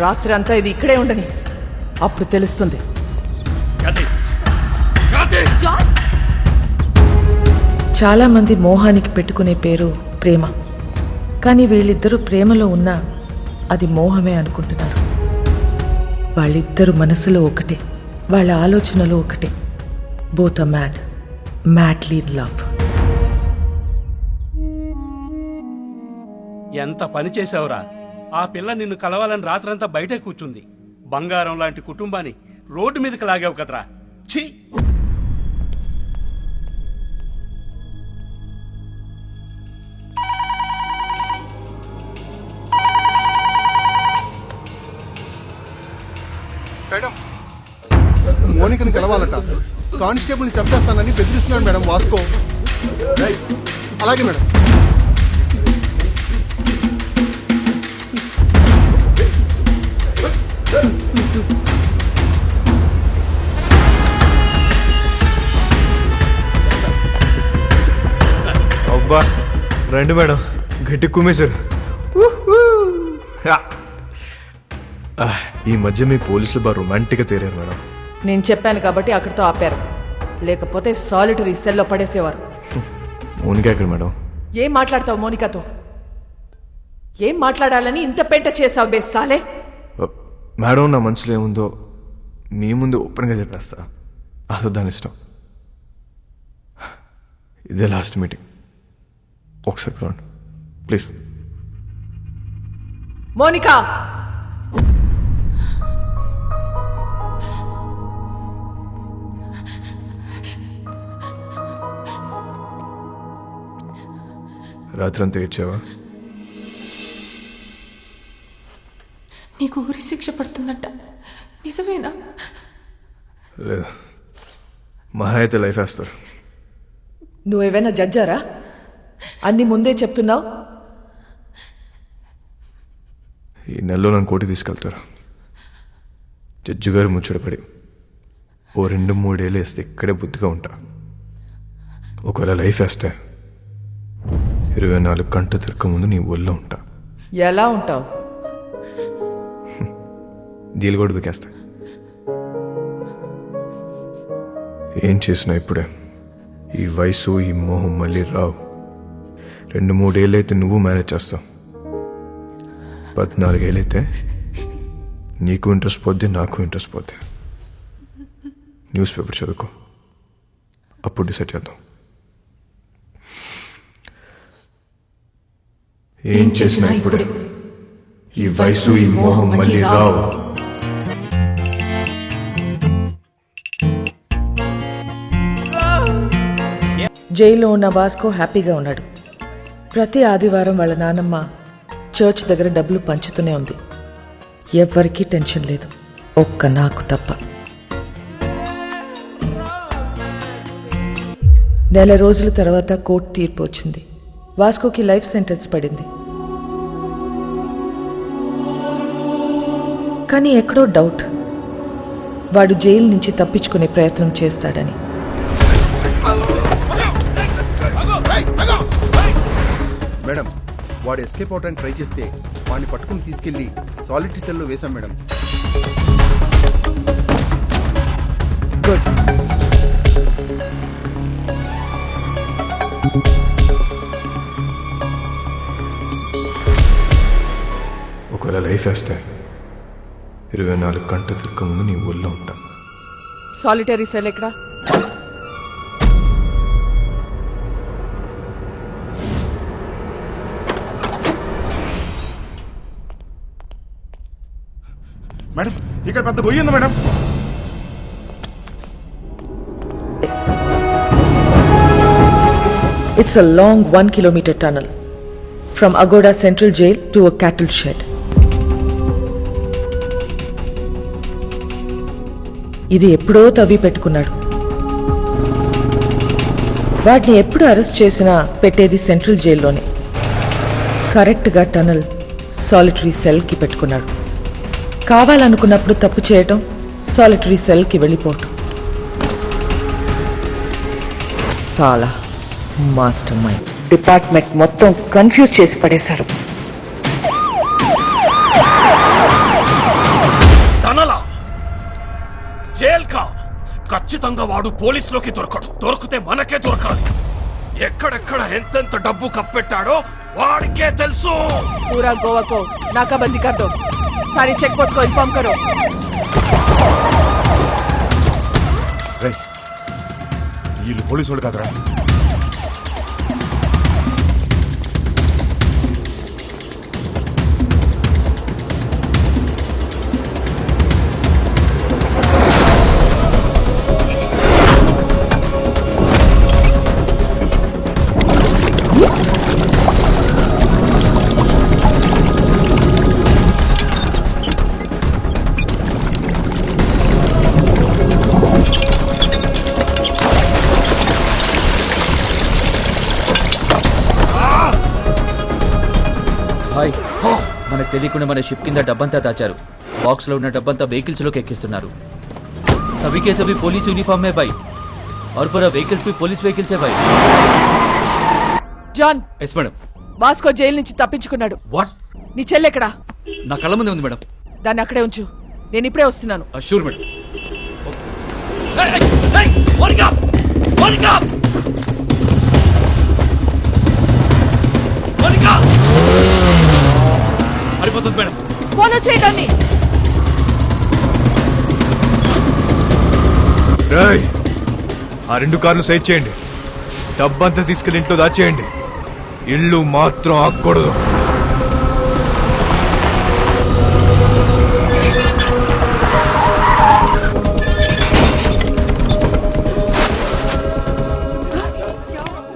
రాత్రి అంతా ఇది ఇక్కడే ఉండని, అప్పుడు తెలుస్తుంది. జాన్, చాలా మంది మోహానికి పెట్టుకునే పేరు ప్రేమ. కానీ వీళ్ళిద్దరూ ప్రేమలో ఉన్నా అది మోహమే అనుకుంటున్నారు. వాళ్ళిద్దరు మనసులో ఒకటే, వాళ్ళ ఆలోచనలో ఒకటే. Both are mad, madly in love. ఎంత పని చేసావురా. ఆ పిల్ల నిన్ను కలవాలని రాత్రంతా బయటే కూర్చుంది. బంగారం లాంటి కుటుంబాన్ని రోడ్డు మీదకి లాగావు కదరా. ఛీ! మేడం, మోనికని కలవాలట. కానిస్టేబుల్ని చంపేస్తానని బెదిరిస్తున్నాడు మేడం వాస్కో. అలాగే మేడం. అబ్బా రండి మేడం, గట్టి కుమ్మేశారు. ఈ మధ్య మీ పోలీసులు బాగా రొమాంటిక్గా తేరారు మేడం. నేను చెప్పాను కాబట్టి అక్కడితో ఆపారు, లేకపోతే సాలిటరీ సెల్లో పడేసేవారు. మోనిక ఎక్కడ మేడం? ఏం మాట్లాడతావు మోనికతో? ఏం మాట్లాడాలని ఇంత పెంట చేసావు బేసాలే? మేడం, నా మనసులో ఏముందో మీ ముందు ఓపెన్గా చెప్పేస్తా. అసలు దాని ఇష్టం. ఇదే లాస్ట్ మీటింగ్, ఒకసారి చూడండి ప్లీజ్. మోనికా, రాత్రంతా ఏడ్చావా? నీకు ఊరి శిక్ష పడుతుందంట, నిజమేనా? లేదు, మహా అయితే లైఫ్ వేస్తారు. నువ్వేమైనా జడ్జారా? అన్ని ముందే చెప్తున్నావు. ఈ నెలలో నన్ను కోటి తీసుకెళ్తారు. జడ్జి గారు ముచ్చటపడి ఓ 2-3 ఏళ్ళు వేస్తే ఇక్కడే బుద్ధిగా ఉంటా. ఒకవేళ లైఫ్ వేస్తే 24 గంటలు తిరగక ముందు నీ ఒళ్ళో ఉంటా. ఎలా ఉంటావు? దీలు కూడా దుకేస్తా. ఏం చేసినా ఇప్పుడే. ఈ వయసు, ఈ మోహం మళ్ళీ రావు. 2-3 ఏళ్ళు అయితే నువ్వు మేనేజ్ చేస్తావు. 14 ఏళ్ళు అయితే నీకు ఇంట్రెస్ట్ పోద్ది, నాకు ఇంట్రెస్ట్ పోద్ది. న్యూస్ పేపర్ చదువుకో, అప్పుడు డిసైడ్ చేద్దాం. ఏం చేసినా ఇప్పుడే. ఈ వయసు, ఈ మోహం మళ్ళీ రావు. జైల్లో ఉన్న వాస్కో హ్యాపీగా ఉన్నాడు. ప్రతి ఆదివారం వాళ్ళ నానమ్మ చర్చ్ దగ్గర డబ్బులు పంచుతూనే ఉంది. ఎవ్వరికీ టెన్షన్ లేదు, ఒక్క నాకు తప్ప. నెల రోజుల తర్వాత కోర్టు తీర్పు వచ్చింది. వాస్కోకి లైఫ్ సెంటెన్స్ పడింది. కానీ ఎక్కడో డౌట్, వాడు జైలు నుంచి తప్పించుకునే ప్రయత్నం చేస్తాడని. మేడం, వాడు ఎస్కేప్ అవడానికి ట్రై చేస్తే వాడిని పట్టుకుని తీసుకెళ్లి సాలిటరీ సెల్లో వేశాం మేడం. గుడ్. ఒకవేళ లైఫ్ వేస్తే 24 గంటలు తిరగక ముందు నీ ఊళ్ళో ఉంటా. సాలిటరీ సెల్ ఎక్కడా? మేడం, ఇక్కడ పెద్ద గొయ్యి ఉంది madam. It's a long 1 kilometer tunnel from Agoda Central Jail to a cattle shed. ఇది ఎప్పుడో తవ్వి పెట్టుకున్నాడు. వాటిని ఎప్పుడు అరెస్ట్ చేసినా పెట్టేది సెంట్రల్ జైల్లోనే. కరెక్ట్గా టనల్ సాలిటరీ సెల్కి పెట్టుకున్నాడు. కావాలనుకున్నప్పుడు తప్పు చేయటం, సాలిటరీ సెల్కి వెళ్ళిపోవటం. చాలా మాస్టర్ మైండ్. డిపార్ట్మెంట్ మొత్తం కన్ఫ్యూజ్ చేసి పడేశారు. తనలా జైల్కా ఖచ్చితంగా వాడు పోలీసులోకి దొరకడు. దొరికితే మనకే దొరకాలి. ఎక్కడెక్కడ ఎంతెంత డబ్బు కప్పెట్టాడో వాడికే తెలుసు. पूरा गोवा को नाकाबंदी कर दो. सारी चेक पोस्ट को इन्फॉर्म करो. వీళ్ళు పోలీసు వాళ్ళు కాదురా. హాయ్, మనకు తెలియకుండా మన షిప్ కింద డబ్బంతా దాచారు. బాక్స్ లో ఉన్న డబ్బంతా వెహికల్స్ లోకి ఎక్కిస్తున్నారు. सभी के सभी पुलिस यूनिफॉर्म में भाई, और पूरा व्हीकल्स भी पुलिस व्हीकल्स है भाई. John, yes madam. Vasco jail నుంచి తప్పించుకున్నాడు. వాట్? నీ చెల్లెక్కడా? నా కళ్ళ ముందే ఉంది మేడం. దాన్ని అక్కడే ఉంచు, నేను ఇప్పుడే వస్తున్నాను. Sure madam. పడిపోతుంది మేడం. ఫోన్ వచ్చేయడాన్ని. ఆ 2 కార్లు సైడ్ చేయండి. డబ్బంతా తీసుకెళ్ళి ఇంట్లో దాచేయండి. ఇల్లు మాత్రం ఆగకూడదు.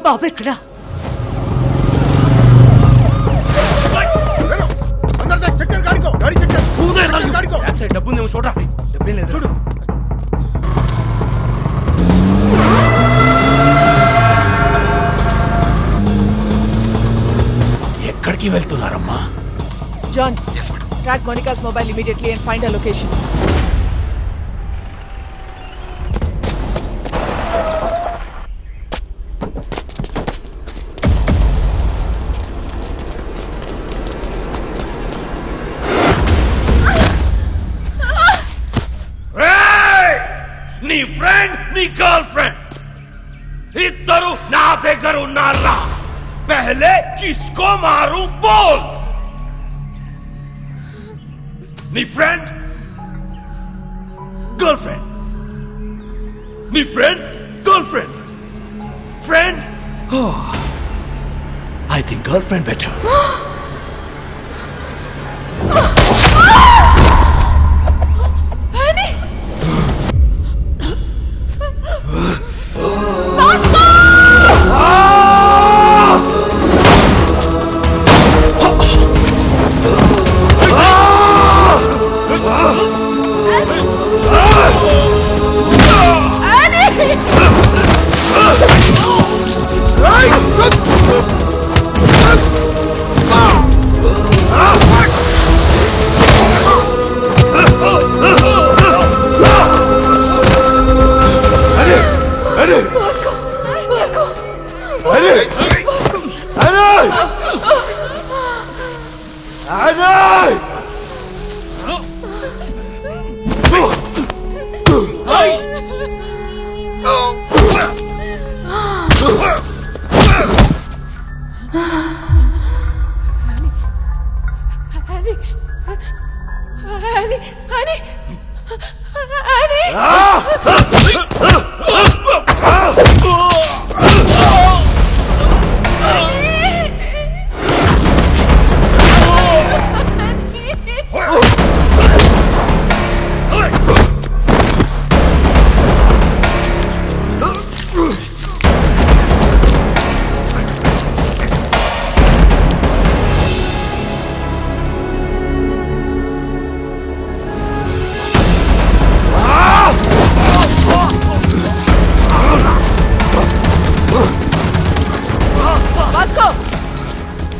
బాబు ఎక్కడా? డబ్బు ఉందేమో చూడ. డబ్బేం లేదు చూడు. ఎక్కడికి వెళ్తున్నారమ్మా? John, track Monica's mobile immediately and find a location. నీ ఫ్రెండ్, నీ గర్ల్ ఫ్రెండ్ ఇద్దరు నా దగ్గర ఉన్నారా? पहले किसको मारूं बोल. नी फ्रेंड, गर्लफ्रेंड, नी friend, girlfriend, friend. Oh, I think girlfriend better.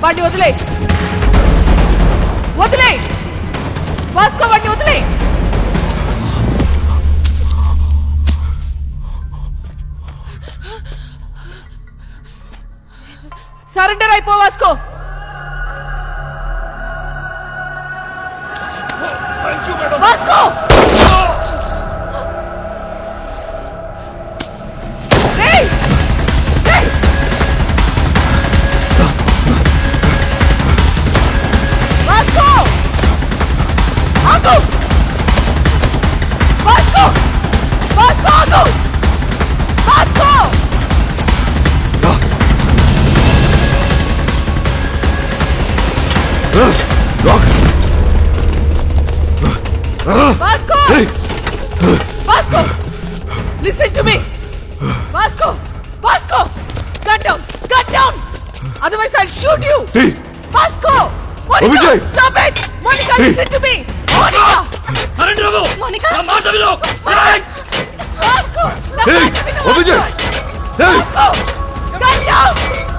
వాడిని వదిలే వదిలే వాస్కో వాడిని వదిలే సరెండర్ అయిపో వాస్కో వాస్కో రేయ్ రేయ్ వాస్కో ఆగు వాస్కో వాస్కో ఆగు Vasco Vasco! Vasco! Listen to me! Vasco! Vasco! Gun down! Gun down! Otherwise I'll shoot you! Hey! Vasco! Monica! Vijay! Stop it! Monica, Hey! listen to me! Monica! Surrender అవ్వు Monica! నా మాట విను Vasco! Hey! Vijay! Hey! Vasco! Gun down!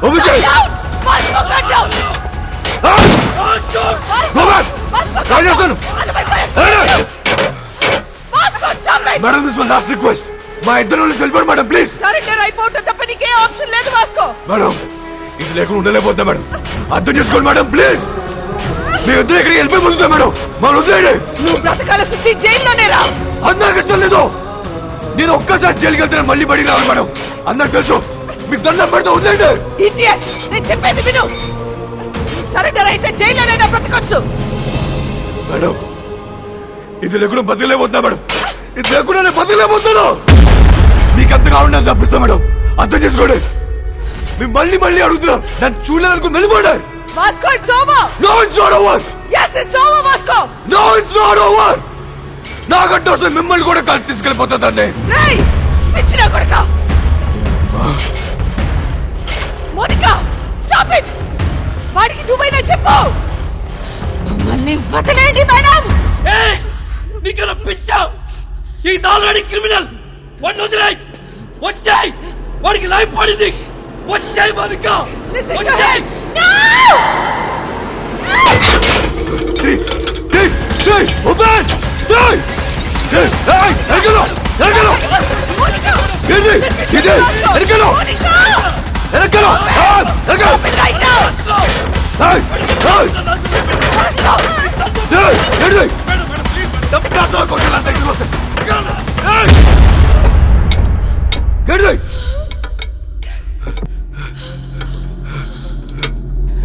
Vijay! Gun down! Vasco, gun down! Vasco! Go back! Vasco, gun రాజేస్తాను down! Otherwise I'll shoot you! Vasco, stop it! Madam this my last request మా ఇద్దరు వెళ్ళిపోండి madam please surrender అయిపోవటం తప్ప నీకే option లేదు Vasco madam ఇది లేకుండా ఉండలేకపోతున్నా madam అర్థం చేసుకోండి మేడం ప్లీజ్ మీ ఇద్దరు ఎక్కడికి వెళ్ళిపోతుందా మేడం మనం వదిలేయండి నువ్వు బ్రతకాల శుద్ధి జైల్లోనే రా అందరికి ఇష్టం లేదు నేను ఒక్కసారి జైలుకి వెళ్తే మళ్ళీ బడికి రావాలి మేడం అందరికి తెలుసు మీకు దండం పెడితే వదిలేయండి ఇడియట్ నేను చెప్పేది విను సరెండర్ అయితే జైల్లోనైనా బ్రతకొచ్చు మేడం ఇది లేకుండా బతకలేకపోతున్నా మేడం ఇది లేకుండా నేను బతకలేకపోతున్నాను మీకు ఎంత కావాలంటే అది తప్పిస్తా మేడం అర్థం చేసుకోండి మేము మళ్ళీ మళ్ళీ అడుగుతున్నాం నన్ను చూడలేదనుకుని వెళ్ళిపోండి Vasco it's over no it's not over yes it's over Vasco no it's not over నాకంటే వస్తే మిమ్మల్ని కూడా కలిసి తీసుకెళ్ళిపోతుందండి రేయ్ పిచ్చినా కొడుకా మోనికా స్టాప్ ఇట్ వాడికి నువ్వైనా చెప్పు మమ్మల్ని వదిలేండి మేడం నీకన్నా పిచ్చా ఈస్ ఆల్రెడీ క్రిమినల్ వాడిని వదిలేయ్ వచ్చాయి వాడికి లైఫ్ పడింది వచ్చాయి మోనికా Listen to వచ్చాయి him. No! ఓపెన్ ఎరగలో Monica! ఇది ఇది ఎరగలో Monica! ఎరగలో ఎరగలో Open right now!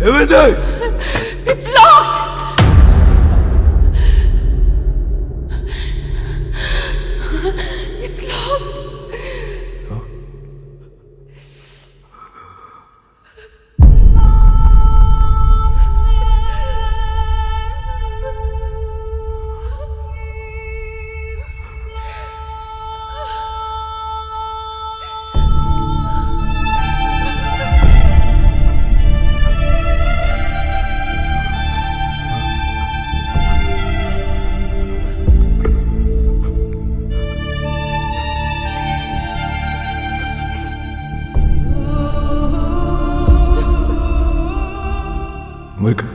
ఏమైంది It's locked! It's locked! Monica,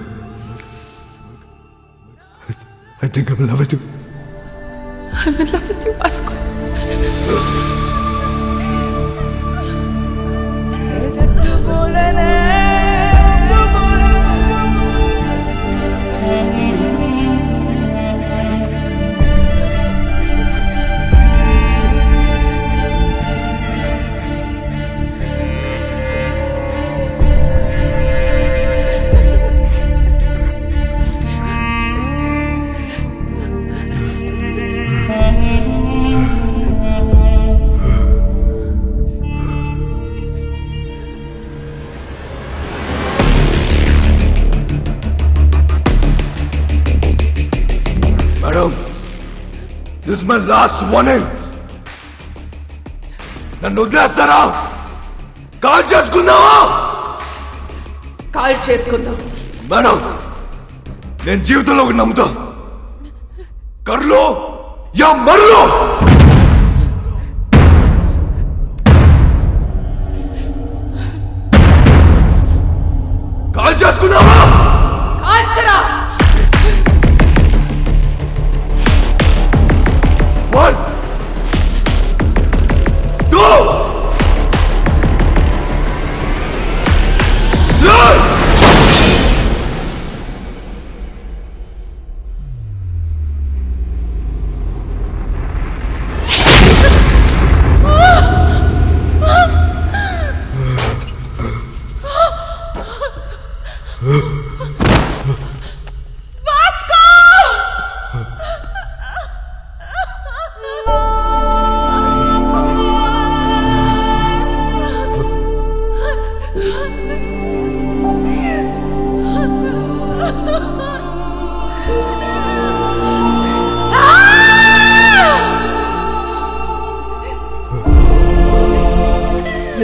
I think I'm in love with you. I'm in love with you, Vasco. Madam, this is my last warning. నన్ను వదిలేస్తారా call చేసుకుందామా call చేసుకుందాం madam నేను జీవితంలో ఒకటి నమ్ముతా కర్లో yeah మర్లో call చేసుకుందాం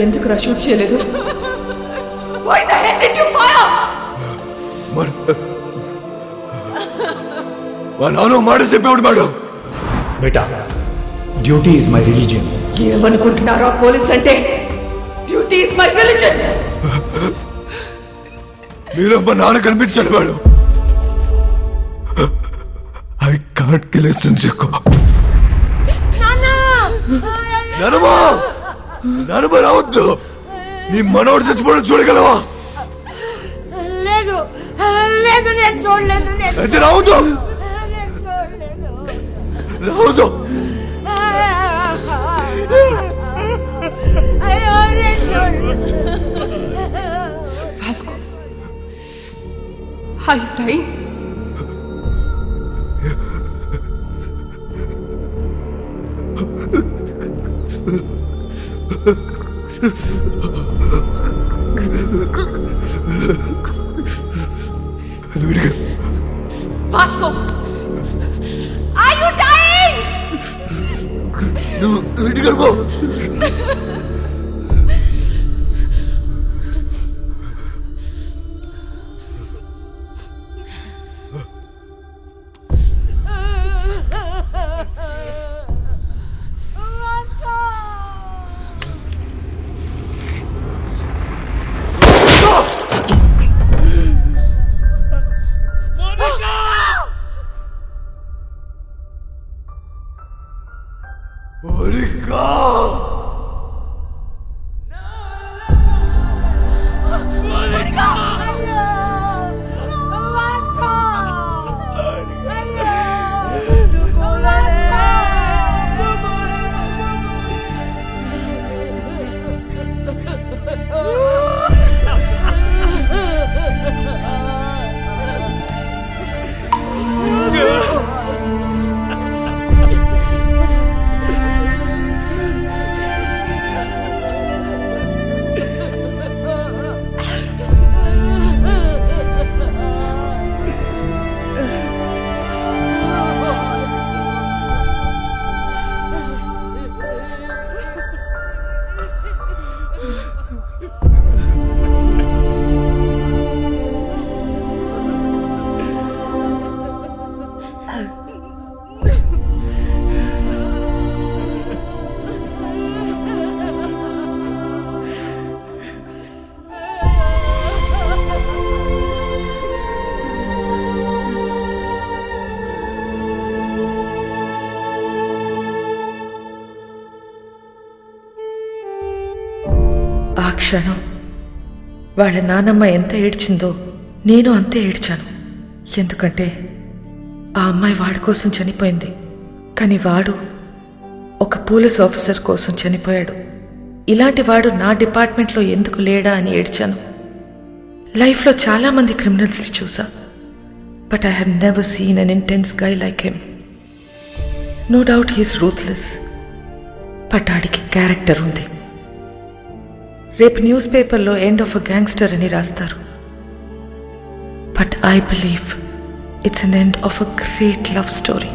ఎందుకు రా షూట్ చేయలేదు? Why the hell did you fire? మా నాన్న మాట చెప్పేవాడు మేడం. బేటా, డ్యూటీ ఇస్ మై రిలీజియన్. ఏమనుకుంటున్నారా పోలీస్ అంటే? Duty is my religion. మీరు మా నాన్న కనిపించాడు మేడం. ఐ కాంట్ కిల్ చెక్కు. నానమ్మ రావద్దు. నీ మనోడు చచ్చిపోవడం చూడగలవా? లేదు లేదు, నేను చూడలేను. అయితే రావద్దు. రావద్దు. అయ్యో, నేను చూడలేను. భాస్కో, are you dying? Vasco, are you dying? నువ్వు ఇంటికి వెళ్ళిపో. ఆ క్షణం వాళ్ళ నానమ్మ ఎంత ఏడ్చిందో నేను అంతే ఏడ్చాను. ఎందుకంటే ఆ అమ్మాయి వాడి కోసం చనిపోయింది, కానీ వాడు ఒక పోలీస్ ఆఫీసర్ కోసం చనిపోయాడు. ఇలాంటి వాడు నా డిపార్ట్మెంట్లో ఎందుకు లేడా అని ఏడ్చాను. లైఫ్లో చాలామంది క్రిమినల్స్ని చూసా, but I have never seen an intense guy like him. No doubt he's ruthless, but ఆడికి క్యారెక్టర్ ఉంది. రేపు న్యూస్ పేపర్లో ఎండ్ ఆఫ్ అ గ్యాంగ్స్టర్ అని రాస్తారు, but I believe it's an end of a great love story.